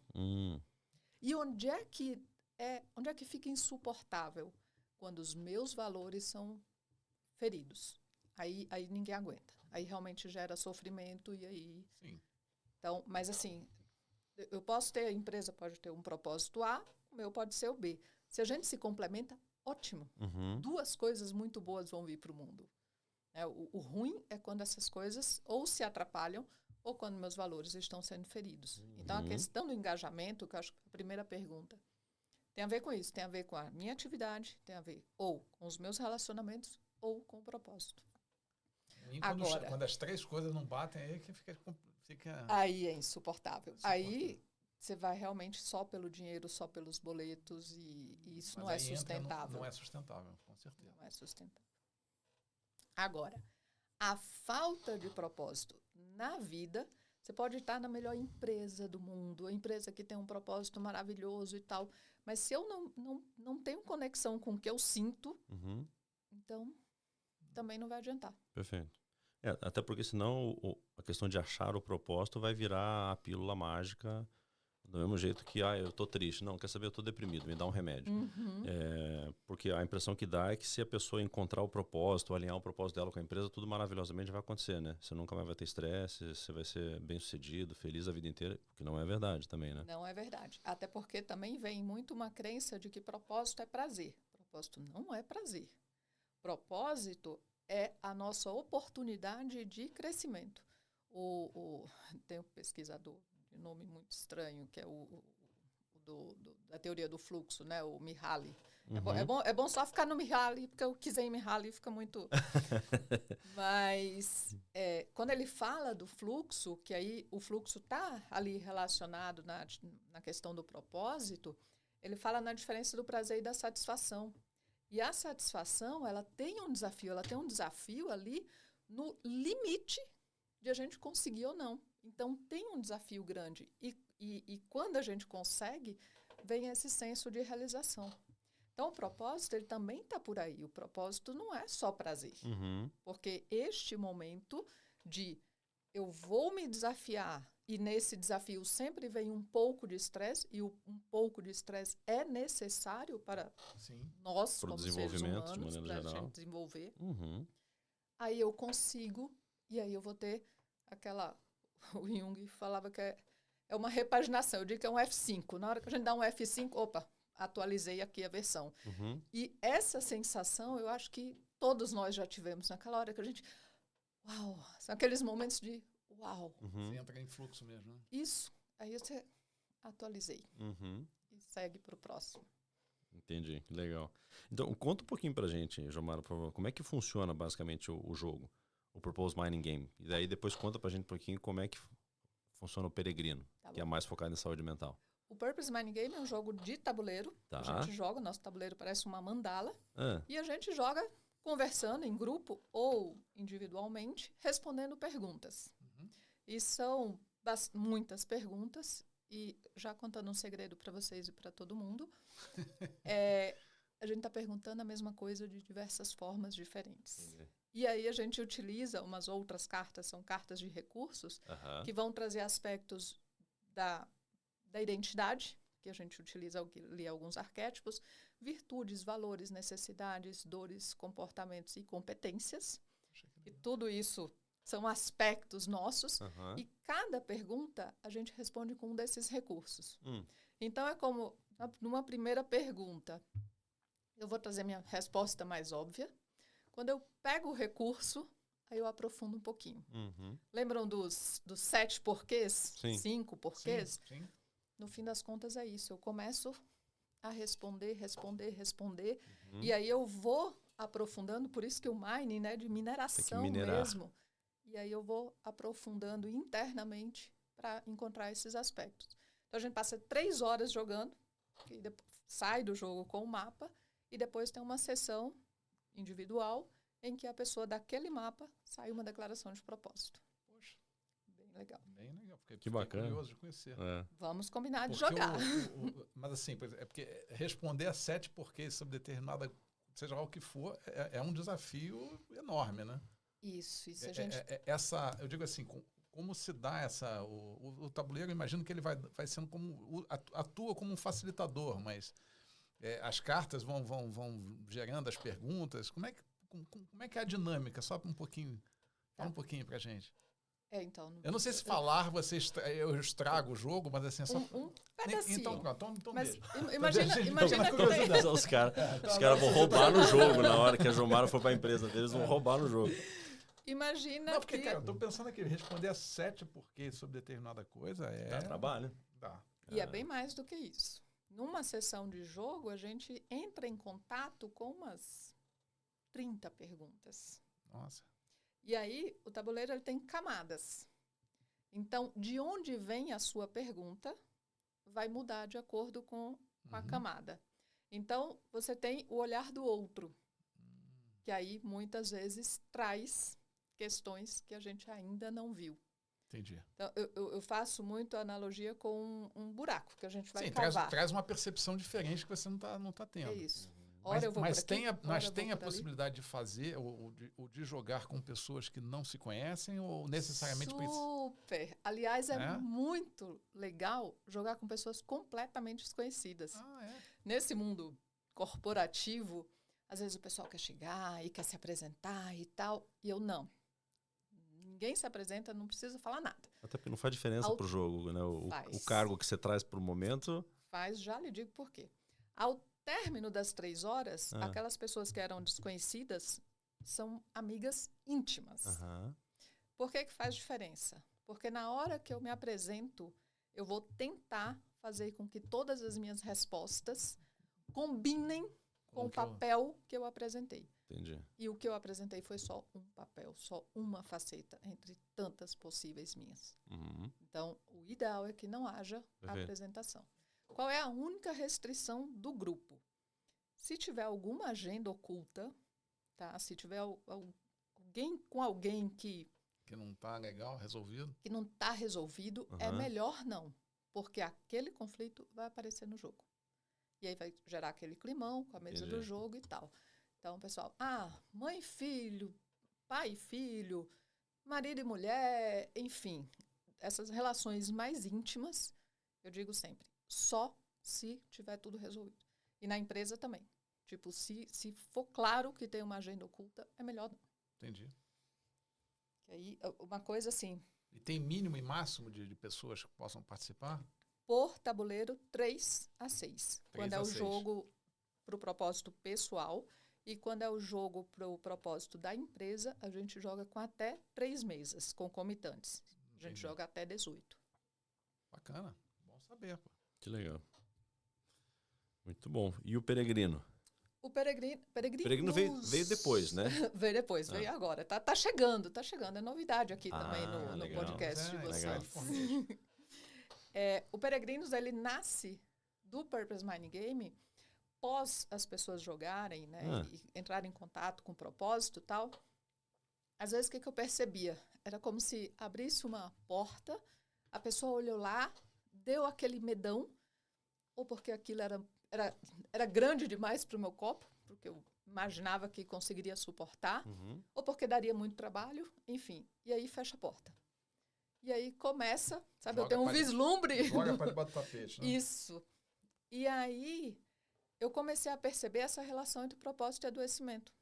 E onde é que fica insuportável? Quando os meus valores são feridos. Aí ninguém aguenta. Aí realmente gera sofrimento e aí... Sim. Então, mas assim, eu posso ter, a empresa pode ter um propósito A, o meu pode ser o B. Se a gente se complementa, ótimo. Uhum. 2 coisas muito boas vão vir para o mundo. O ruim é quando essas coisas ou se atrapalham ou quando meus valores estão sendo feridos. Então, a questão do engajamento, que eu acho que é a primeira pergunta, tem a ver com isso. Tem a ver com a minha atividade, tem a ver ou com os meus relacionamentos ou com o propósito. E Agora, quando as 3 coisas não batem, aí que fica... Aí é insuportável. Aí você vai realmente só pelo dinheiro, só pelos boletos e isso não é sustentável. Não é sustentável, com certeza. Não é sustentável. Agora, a falta de propósito na vida, você pode estar na melhor empresa do mundo, a empresa que tem um propósito maravilhoso e tal, mas se eu não tenho conexão com o que eu sinto, então também não vai adiantar. Perfeito. Até porque senão a questão de achar o propósito vai virar a pílula mágica do mesmo jeito que, eu tô triste. Não, quer saber, eu tô deprimido, me dá um remédio. Porque a impressão que dá é que se a pessoa encontrar o propósito, alinhar o propósito dela com a empresa, tudo maravilhosamente vai acontecer, né? Você nunca mais vai ter estresse, você vai ser bem sucedido, feliz a vida inteira, o que não é verdade também, né? Não é verdade. Até porque também vem muito uma crença de que propósito é prazer. Propósito não é prazer. Propósito é a nossa oportunidade de crescimento. Tem um pesquisador de nome muito estranho, que é da teoria do fluxo, né? O Mihaly. É bom só ficar no Mihaly, porque o Csikszentmihalyi Mihaly fica muito... Mas quando ele fala do fluxo, que aí o fluxo está ali relacionado na questão do propósito, ele fala na diferença do prazer e da satisfação. E a satisfação, ela tem um desafio ali no limite de a gente conseguir ou não. Então, tem um desafio grande. E quando a gente consegue, vem esse senso de realização. Então, o propósito, ele também está por aí. O propósito não é só prazer. Porque este momento de eu vou me desafiar e nesse desafio sempre vem um pouco de estresse e um pouco de estresse é necessário para nós, como seres humanos, para a gente desenvolver. Aí eu consigo e aí eu vou ter aquela... O Jung falava que é uma repaginação. Eu digo que é um F5. Na hora que a gente dá um F5, opa, atualizei aqui a versão. E essa sensação, eu acho que todos nós já tivemos naquela hora que a gente... Uau! São aqueles momentos de uau! Você entra em fluxo mesmo, né? Isso. Aí você atualizei. E segue para o próximo. Entendi. Legal. Então, conta um pouquinho pra gente, Jomara, por favor. Como é que funciona basicamente o jogo? O Purpose Mining Game. E daí depois conta pra gente um pouquinho como é que funciona o Peregrino, que é mais focado em saúde mental. O Purpose Mining Game é um jogo de tabuleiro. A gente joga, o nosso tabuleiro parece uma mandala. E a gente joga conversando em grupo ou individualmente, respondendo perguntas. E são muitas perguntas. E já contando um segredo para vocês e para todo mundo, a gente está perguntando a mesma coisa de diversas formas diferentes. E aí a gente utiliza umas outras cartas, são cartas de recursos, que vão trazer aspectos da identidade, que a gente utiliza ali alguns arquétipos, virtudes, valores, necessidades, dores, comportamentos e competências. E tudo isso são aspectos nossos. E cada pergunta a gente responde com um desses recursos. Então é como, numa primeira pergunta, eu vou trazer minha resposta mais óbvia. Quando eu pego o recurso, aí eu aprofundo um pouquinho. Lembram dos 7 porquês? Sim. 5 porquês? Sim. No fim das contas é isso. Eu começo a responder. E aí eu vou aprofundando, por isso que o mining, né, de mineração mesmo. E aí eu vou aprofundando internamente para encontrar esses aspectos. Então a gente passa 3 horas jogando, e depois sai do jogo com o mapa, e depois tem uma sessão individual em que a pessoa daquele mapa sai uma declaração de propósito. Poxa. Bem legal. Bem legal. Que bacana. Curioso de conhecer. Vamos combinar de Porque jogar. mas assim, é porque responder a 7 porquês sobre determinada, seja lá o que for, é um desafio enorme, né? Isso a gente... Eu digo assim, como se dá essa... O tabuleiro, imagino que ele vai sendo como... Atua como um facilitador, mas as cartas vão gerando as perguntas. Como é que é a dinâmica? Só um pouquinho... Fala um pouquinho pra gente. Então... Eu não sei se falar eu estrago o jogo, mas assim... Um pedacinho. Então pronto, então mas deixa. imagina que tem... Os caras vão roubar no jogo na hora que a Jomara for pra empresa deles, vão roubar no jogo. Imagina não, porque, que... cara, eu tô pensando aqui, responder a 7 porquês sobre determinada coisa Dá trabalho. Dá. E é bem mais do que isso. Numa sessão de jogo, a gente entra em contato com umas 30 perguntas. Nossa. E aí, o tabuleiro ele tem camadas. Então, de onde vem a sua pergunta vai mudar de acordo com a camada. Então, você tem o olhar do outro, que aí, muitas vezes, traz questões que a gente ainda não viu. Entendi. Então, eu faço muito analogia com um buraco que a gente vai Sim, cavar. traz uma percepção diferente que você não tá tendo. É isso. Ora eu vou mas por aqui, mas tem a por ali. possibilidade de fazer ou de jogar com pessoas que não se conhecem ou necessariamente precisa? Super! Aliás, é muito legal jogar com pessoas completamente desconhecidas. Nesse mundo corporativo, às vezes o pessoal quer chegar e quer se apresentar e tal, e eu não. Ninguém se apresenta, não precisa falar nada. Até porque não faz diferença pro jogo, né? O cargo que você traz pro momento... Faz, já lhe digo por quê. Ao término das 3 horas, aquelas pessoas que eram desconhecidas são amigas íntimas. Por que faz diferença? Porque na hora que eu me apresento, eu vou tentar fazer com que todas as minhas respostas combinem com o papel que eu apresentei. Entendi. E o que eu apresentei foi só um papel, só uma faceta entre tantas possíveis minhas. Uhum. Então, o ideal é que não haja apresentação. Qual é a única restrição do grupo? Se tiver alguma agenda oculta, tá? Se tiver alguém com alguém que não está legal, resolvido? Que não está resolvido, é melhor não. Porque aquele conflito vai aparecer no jogo. E aí vai gerar aquele climão com a mesa do jogo e tal. Então, pessoal, mãe e filho, pai e filho, marido e mulher, enfim, essas relações mais íntimas, eu digo sempre, só se tiver tudo resolvido. E na empresa também. Tipo, se for claro que tem uma agenda oculta, é melhor não. Entendi. E aí, uma coisa assim... E tem mínimo e máximo de pessoas que possam participar? Por tabuleiro, 3 a 6. Quando é o 6. jogo para o propósito pessoal e quando é o jogo para o propósito da empresa, a gente joga com até 3 mesas concomitantes. A gente joga até 18. Bacana. Bom saber. Pô. Que legal. Muito bom. E o Peregrino? O Peregrino veio depois, né? Veio depois, veio agora. Tá chegando. É novidade aqui também no podcast de vocês. O Peregrinos, ele nasce do Purpose Mind Game pós as pessoas jogarem, né? E entrarem em contato com o propósito e tal. Às vezes, o que eu percebia? Era como se abrisse uma porta, a pessoa olhou lá, deu aquele medão, ou porque aquilo era grande demais para o meu copo, porque eu imaginava que conseguiria suportar, ou porque daria muito trabalho, enfim. E aí fecha a porta. E aí começa, sabe, eu tenho um vislumbre. Joga para debaixo do tapete, né? Isso. E aí eu comecei a perceber essa relação entre propósito e adoecimento.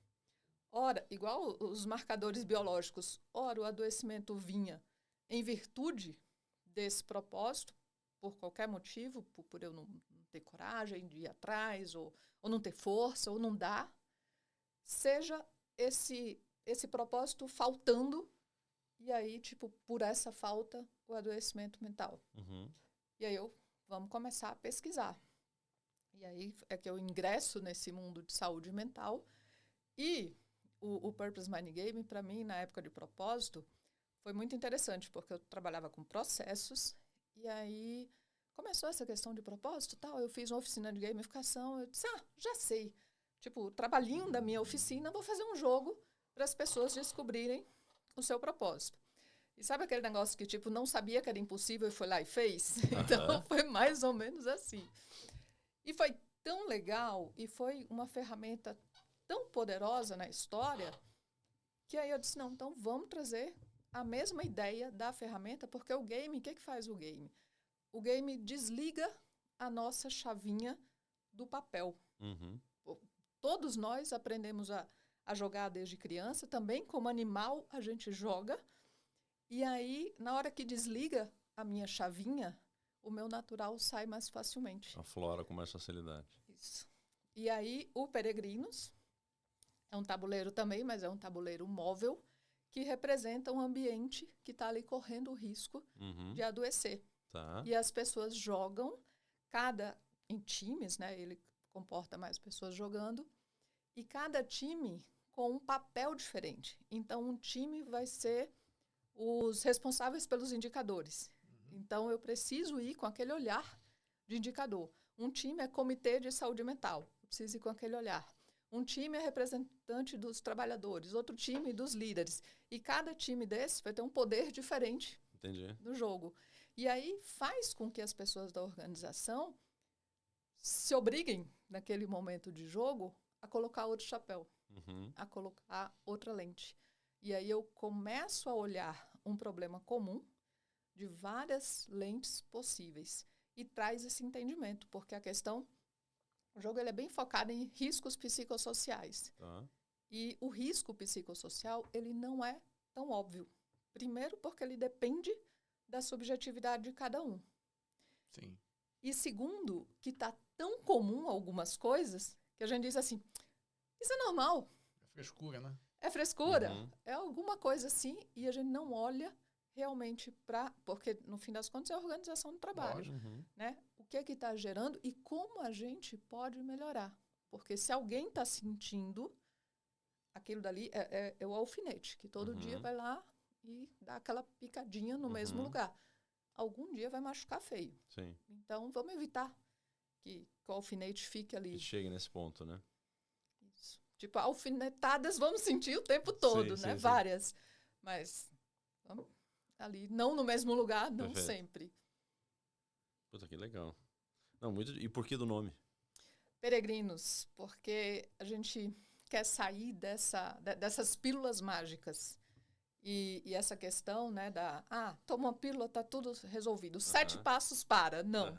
Ora, igual os marcadores biológicos, ora o adoecimento vinha em virtude desse propósito, por qualquer motivo, por eu não ter coragem de ir atrás, ou não ter força, ou não dar, seja esse propósito faltando, e aí, tipo, por essa falta, o adoecimento mental. E aí vamos começar a pesquisar. E aí é que eu ingresso nesse mundo de saúde mental. E o Purpose Mind Game, para mim, na época de propósito, foi muito interessante, porque eu trabalhava com processos, e aí começou essa questão de propósito e tal. Eu fiz uma oficina de gamificação, eu disse, já sei. Tipo, o trabalhinho da minha oficina, vou fazer um jogo para as pessoas descobrirem o seu propósito. E sabe aquele negócio que, tipo, não sabia que era impossível e foi lá e fez? Então, foi mais ou menos assim. E foi tão legal e foi uma ferramenta tão poderosa na história que aí eu disse, não, então vamos trazer a mesma ideia da ferramenta, porque o game, o que faz o game? O game desliga a nossa chavinha do papel. Todos nós aprendemos a jogar desde criança, também como animal a gente joga, e aí, na hora que desliga a minha chavinha, o meu natural sai mais facilmente. Aflora com mais facilidade. Isso. E aí, o Peregrinos é um tabuleiro também, mas é um tabuleiro móvel, que representa um ambiente que está ali correndo o risco de adoecer. Tá. E as pessoas jogam, em times, né? Ele comporta mais pessoas jogando, e cada time com um papel diferente. Então, um time vai ser os responsáveis pelos indicadores. Então, eu preciso ir com aquele olhar de indicador. Um time é comitê de saúde mental. Eu preciso ir com aquele olhar. Um time é representante dos trabalhadores, outro time dos líderes. E cada time desse vai ter um poder diferente no jogo. E aí faz com que as pessoas da organização se obriguem, naquele momento de jogo, a colocar outro chapéu, a colocar outra lente. E aí eu começo a olhar um problema comum de várias lentes possíveis e traz esse entendimento, porque o jogo ele é bem focado em riscos psicossociais. E o risco psicossocial, ele não é tão óbvio. Primeiro, porque ele depende da subjetividade de cada um. Sim. E segundo, que está tão comum algumas coisas que a gente diz assim, isso é normal. É frescura, né? É frescura. É alguma coisa assim e a gente não olha realmente porque no fim das contas é a organização do trabalho. Né? O que está gerando e como a gente pode melhorar. Porque se alguém está sentindo, aquilo dali é o alfinete, que todo dia vai lá e dá aquela picadinha no mesmo lugar. Algum dia vai machucar feio. Sim. Então, vamos evitar que o alfinete fique ali. Que chegue nesse ponto, né? Isso. Tipo, alfinetadas vamos sentir o tempo todo, né? Sim. Várias. Mas vamos ali, não no mesmo lugar, não Perfeito. sempre. Puta, que legal. Não, muito... E por que do nome? Peregrinos, porque a gente quer sair dessas pílulas mágicas. E essa questão, né, toma uma pílula, tá tudo resolvido. 7 passos para. Não.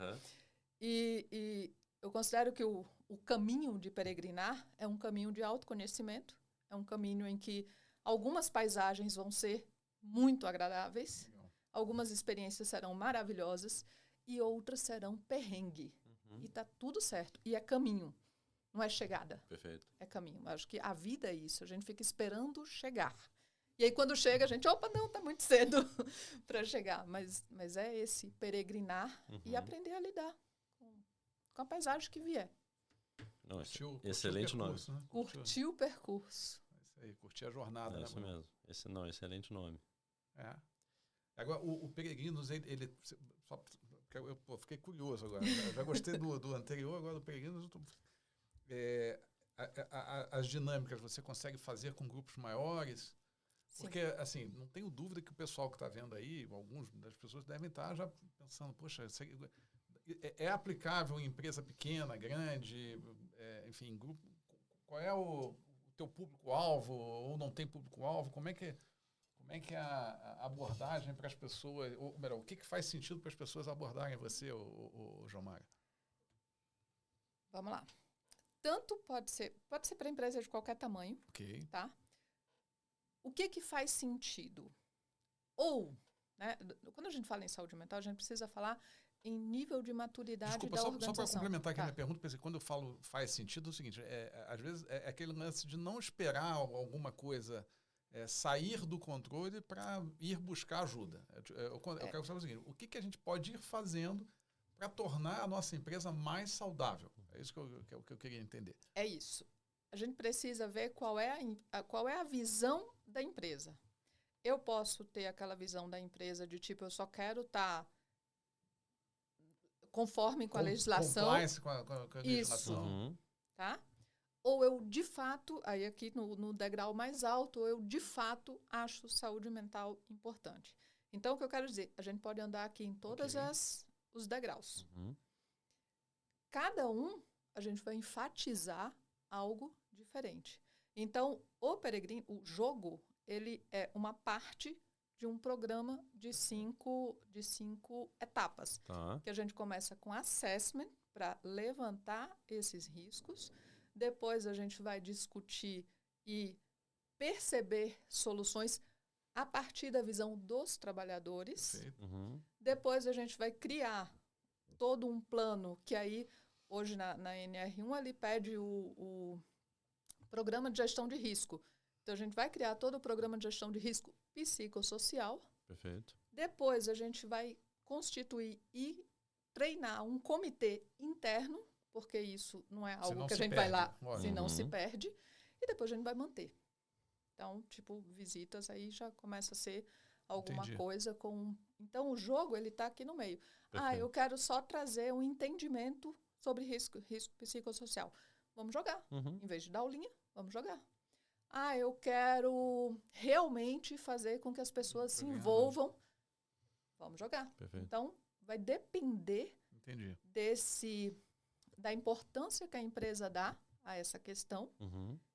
E eu considero que o caminho de peregrinar é um caminho de autoconhecimento, é um caminho em que algumas paisagens vão ser muito agradáveis, algumas experiências serão maravilhosas e outras serão perrengue. E tá tudo certo. E é caminho, não é chegada. Perfeito. É caminho. Eu acho que a vida é isso, a gente fica esperando chegar. E aí, quando chega, a gente, opa, não, tá muito cedo para chegar. Mas é esse peregrinar e aprender a lidar com a paisagem que vier. Não, Curtiu excelente o nome. percurso, né? Curtir o percurso. É isso aí, curtir a jornada. É né, isso Bruno? mesmo. Excelente nome. É. Agora, o Peregrinos, ele só, eu fiquei curioso agora. Já gostei do anterior, agora do Peregrinos. As dinâmicas você consegue fazer com grupos maiores? Sim. Porque, assim, não tenho dúvida que o pessoal que está vendo aí, algumas das pessoas devem estar já pensando, poxa, é aplicável em empresa pequena, grande, enfim, grupo, qual é o teu público-alvo ou não tem público-alvo? Como é que é a abordagem para as pessoas, ou melhor, o que faz sentido para as pessoas abordarem você, o Jomara? Vamos lá. Tanto pode ser para empresa de qualquer tamanho, Ok. tá? O que faz sentido? Ou, né, quando a gente fala em saúde mental, a gente precisa falar em nível de maturidade Desculpa, da só organização. para complementar aqui a Tá. minha pergunta, pensei, quando eu falo faz sentido, é o seguinte, às vezes é aquele lance de não esperar alguma coisa sair do controle para ir buscar ajuda. Eu quero saber o seguinte, o que a gente pode ir fazendo para tornar a nossa empresa mais saudável? É isso que eu queria entender. É isso. A gente precisa ver qual é a visão da empresa. Eu posso ter aquela visão da empresa de tipo, eu só quero estar conforme com a legislação. Compliance com a legislação. Isso. Tá? Ou eu, de fato, aí aqui no degrau mais alto, eu, de fato, acho saúde mental importante. Então, o que eu quero dizer? A gente pode andar aqui em todos os degraus. Cada um, a gente vai enfatizar algo diferente. Então, o jogo, ele é uma parte de um programa de cinco etapas. Tá. Que a gente começa com assessment, para levantar esses riscos. Depois, a gente vai discutir e perceber soluções a partir da visão dos trabalhadores. Perfeito. Depois, a gente vai criar todo um plano que aí, hoje na NR1, ele pede o programa de gestão de risco. Então, a gente vai criar todo o programa de gestão de risco psicossocial. Perfeito. Depois, a gente vai constituir e treinar um comitê interno, porque isso não é algo que a gente vai lá, senão se perde. E depois a gente vai manter. Então, tipo, visitas aí já começa a ser alguma coisa com... Então, o jogo, ele está aqui no meio. Perfeito. Eu quero só trazer um entendimento sobre risco psicossocial. Vamos jogar. Em vez de dar aulinha, vamos jogar. Eu quero realmente fazer com que as pessoas se envolvam. Vamos jogar. Perfeito. Então, vai depender da importância que a empresa dá a essa questão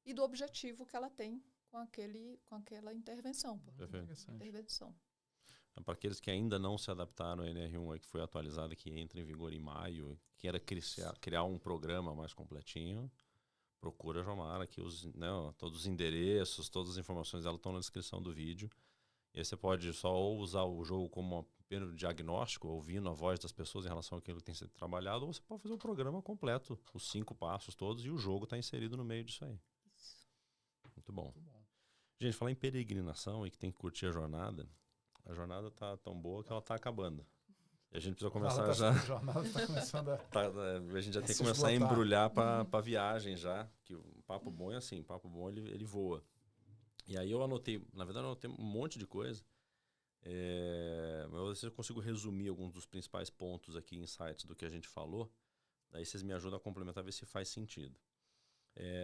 e do objetivo que ela tem com aquela intervenção. Perfeito. Para aqueles que ainda não se adaptaram à NR1, que foi atualizada, que entra em vigor em maio, que era criar um programa mais completinho, procura a Jomara, que todos os endereços, todas as informações dela estão na descrição do vídeo. E aí você pode só usar o jogo como um diagnóstico, ouvindo a voz das pessoas em relação àquilo que tem sido trabalhado, ou você pode fazer um programa completo, os 5 passos todos, e o jogo está inserido no meio disso aí. Isso. Muito bom. Gente, falar em peregrinação e que tem que curtir a jornada tá tão boa que ela tá acabando. E a gente precisa começar já. A jornada está começando a... A gente já tem que começar a embrulhar para viagem já. Que o papo bom é assim, o papo bom ele voa. E aí eu anotei, na verdade eu anotei um monte de coisa. Mas eu consigo resumir alguns dos principais pontos aqui, insights do que a gente falou. Daí vocês me ajudam a complementar, ver se faz sentido.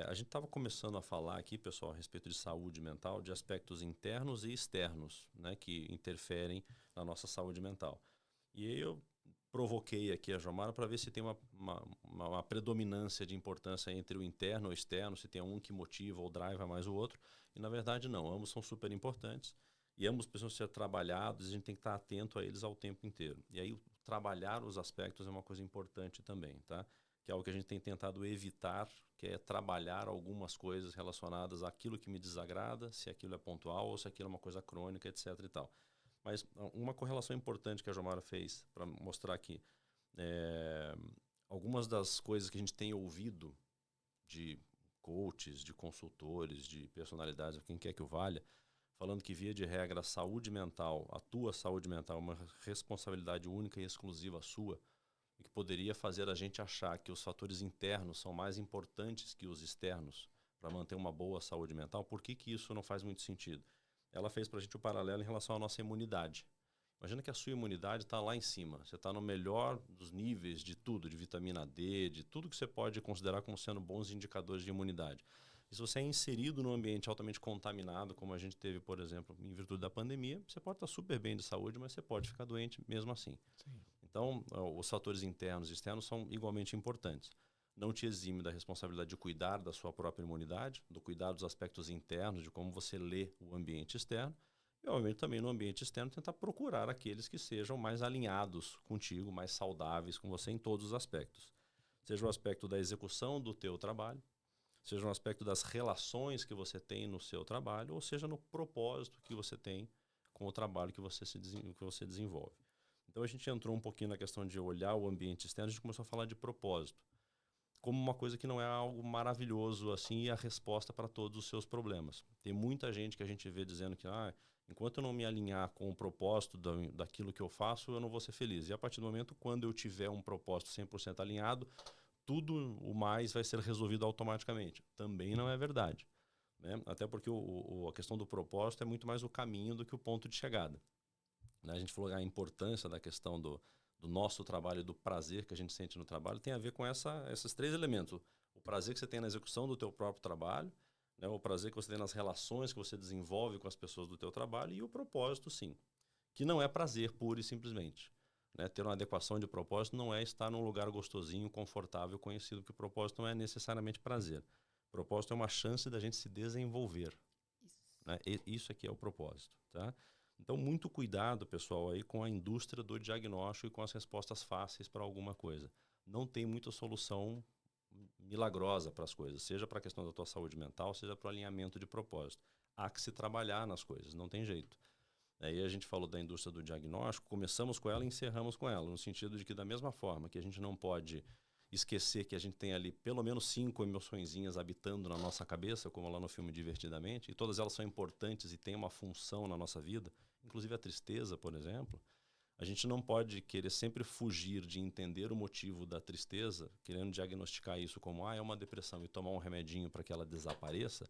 A gente estava começando a falar aqui, pessoal, a respeito de saúde mental, de aspectos internos e externos, né, que interferem na nossa saúde mental. E aí eu provoquei aqui a Jomara para ver se tem uma predominância de importância entre o interno e o externo, se tem um que motiva ou driva mais o outro. E na verdade não, ambos são super importantes e ambos precisam ser trabalhados e a gente tem que estar atento a eles ao tempo inteiro. E aí trabalhar os aspectos é uma coisa importante também, tá? Que é algo que a gente tem tentado evitar, que é trabalhar algumas coisas relacionadas àquilo que me desagrada, se aquilo é pontual ou se aquilo é uma coisa crônica, etc. e tal. Mas uma correlação importante que a Jomara fez para mostrar aqui, algumas das coisas que a gente tem ouvido de coaches, de consultores, de personalidades, quem quer que o valha, falando que via de regra a saúde mental, a tua saúde mental é uma responsabilidade única e exclusiva sua, e que poderia fazer a gente achar que os fatores internos são mais importantes que os externos para manter uma boa saúde mental. Por que isso não faz muito sentido? Ela fez para a gente o paralelo em relação à nossa imunidade. Imagina que a sua imunidade está lá em cima. Você está no melhor dos níveis de tudo, de vitamina D, de tudo que você pode considerar como sendo bons indicadores de imunidade. E se você é inserido num ambiente altamente contaminado, como a gente teve, por exemplo, em virtude da pandemia, você pode estar super bem de saúde, mas você pode ficar doente mesmo assim. Sim. Então, os fatores internos e externos são igualmente importantes. Não te exime da responsabilidade de cuidar da sua própria imunidade, do cuidar dos aspectos internos, de como você lê o ambiente externo. E, obviamente, também no ambiente externo, tentar procurar aqueles que sejam mais alinhados contigo, mais saudáveis com você em todos os aspectos. Seja o aspecto da execução do teu trabalho, seja um aspecto das relações que você tem no seu trabalho, ou seja no propósito que você tem com o trabalho que você desenvolve. Então a gente entrou um pouquinho na questão de olhar o ambiente externo, a gente começou a falar de propósito, como uma coisa que não é algo maravilhoso assim e a resposta para todos os seus problemas. Tem muita gente que a gente vê dizendo que enquanto eu não me alinhar com o propósito daquilo que eu faço, eu não vou ser feliz. E a partir do momento quando eu tiver um propósito 100% alinhado, tudo o mais vai ser resolvido automaticamente. Também não é verdade, né? Até porque a questão do propósito é muito mais o caminho do que o ponto de chegada. Né? A gente falou a importância da questão do nosso trabalho e do prazer que a gente sente no trabalho tem a ver com esses três elementos. O prazer que você tem na execução do teu próprio trabalho, né? O prazer que você tem nas relações que você desenvolve com as pessoas do teu trabalho e o propósito, sim, que não é prazer puro e simplesmente. Né? Ter uma adequação de propósito não é estar num lugar gostosinho, confortável, conhecido, porque o propósito não é necessariamente prazer. O propósito é uma chance da gente se desenvolver. Né? Isso aqui é o propósito. Tá? Então, muito cuidado, pessoal, aí com a indústria do diagnóstico e com as respostas fáceis para alguma coisa. Não tem muita solução milagrosa para as coisas, seja para a questão da tua saúde mental, seja para o alinhamento de propósito. Há que se trabalhar nas coisas, não tem jeito. Aí a gente falou da indústria do diagnóstico, começamos com ela e encerramos com ela, no sentido de que da mesma forma que a gente não pode esquecer que a gente tem ali pelo menos 5 emoçõezinhas habitando na nossa cabeça, como lá no filme Divertidamente, e todas elas são importantes e têm uma função na nossa vida, inclusive a tristeza, por exemplo. A gente não pode querer sempre fugir de entender o motivo da tristeza, querendo diagnosticar isso como é uma depressão e tomar um remedinho para que ela desapareça,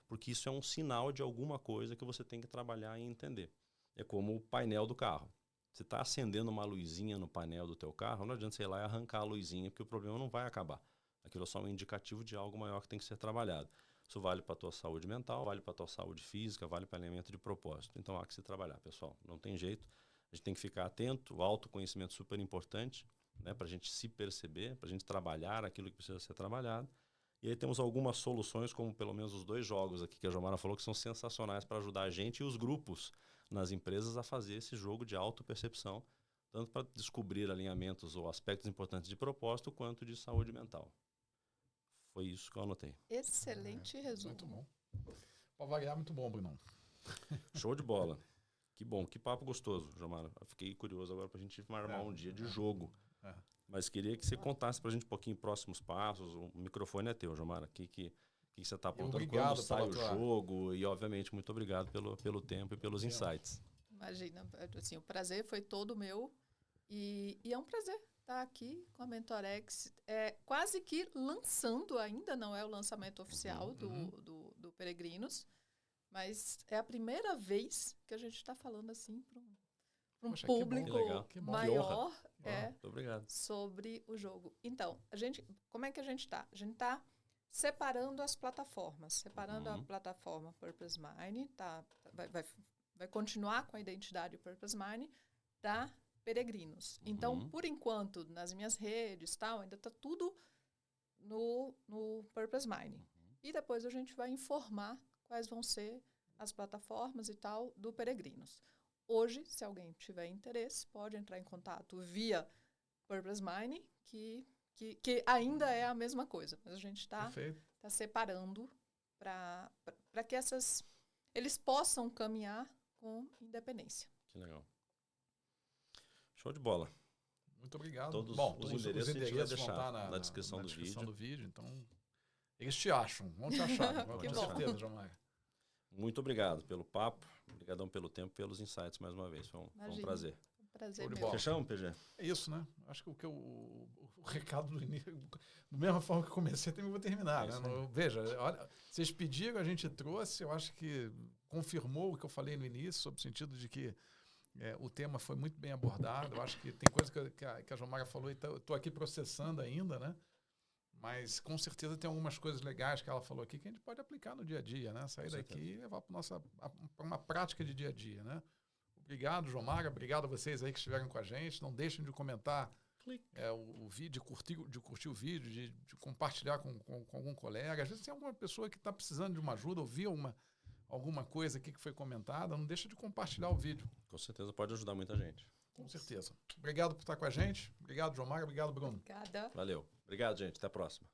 porque isso é um sinal de alguma coisa que você tem que trabalhar e entender. É como o painel do carro. Você está acendendo uma luzinha no painel do teu carro, não adianta você ir lá e arrancar a luzinha, porque o problema não vai acabar. Aquilo é só um indicativo de algo maior que tem que ser trabalhado. Isso vale para a tua saúde mental, vale para a tua saúde física, vale para o alinhamento de propósito. Então há que se trabalhar, pessoal. Não tem jeito. A gente tem que ficar atento. O autoconhecimento é super importante, né, para a gente se perceber, para a gente trabalhar aquilo que precisa ser trabalhado. E aí temos algumas soluções, como pelo menos os 2 jogos aqui que a Jomara falou, que são sensacionais para ajudar a gente e os grupos nas empresas a fazer esse jogo de autopercepção, tanto para descobrir alinhamentos ou aspectos importantes de propósito, quanto de saúde mental. Foi isso que eu anotei. Excelente resumo. Muito bom. Para variar, muito bom, Brunão. Show de bola. Que bom, que papo gostoso, Jomara. Eu fiquei curioso agora para a gente armar um dia de jogo. Mas queria que você contasse para a gente um pouquinho próximos passos. O microfone é teu, Jomara. O que você está apontando? Quando sai o jogo? E, obviamente, muito obrigado pelo tempo e pelos insights. Imagina, assim, o prazer foi todo meu E é um prazer estar aqui com a Mentorex, quase que lançando, ainda não é o lançamento oficial do Peregrinos, mas é a primeira vez que a gente está falando assim para um Poxa, público que bom. maior Muito obrigado. sobre o jogo. Então, como é que a gente está? A gente está separando as plataformas, separando a plataforma Purpose Mine, vai continuar com a identidade Purpose Mine da Peregrinos. Então, por enquanto, nas minhas redes, ainda está tudo no Purpose Mine. E depois a gente vai informar quais vão ser as plataformas e tal do Peregrinos. Hoje, se alguém tiver interesse, pode entrar em contato via Purpose Mine, que ainda é a mesma coisa, mas a gente está separando para que eles possam caminhar com independência. Que legal. Show de bola. Muito obrigado. Todos Bom, os os endereços endereços vão vão deixar estar na descrição do vídeo. Então, eles te acham, vão te achar. Com certeza, João Maia. Muito obrigado pelo papo, obrigadão pelo tempo, pelos insights mais uma vez. Foi um prazer. Prazer meu. Fechamos, PG? É isso, né? Acho que o recado do início, da mesma forma que comecei, também vou terminar. Né? Veja, olha, vocês pediram, a gente trouxe, eu acho que confirmou o que eu falei no início, sob o sentido de que o tema foi muito bem abordado. Eu acho que tem coisa que a Jomara falou e eu estou aqui processando ainda, né? Mas com certeza tem algumas coisas legais que ela falou aqui que a gente pode aplicar no dia a dia, né? Sair daqui e levar para uma prática de dia a dia, né? Obrigado, Jomara. Obrigado a vocês aí que estiveram com a gente. Não deixem de comentar o vídeo, de curtir o vídeo, de compartilhar com algum colega. Às vezes tem alguma pessoa que está precisando de uma ajuda, ouviu alguma coisa aqui que foi comentada, não deixa de compartilhar o vídeo. Com certeza pode ajudar muita gente. Com certeza. Obrigado por estar com a gente. Obrigado, Jomara. Obrigado, Bruno. Obrigada. Valeu. Obrigado, gente. Até a próxima.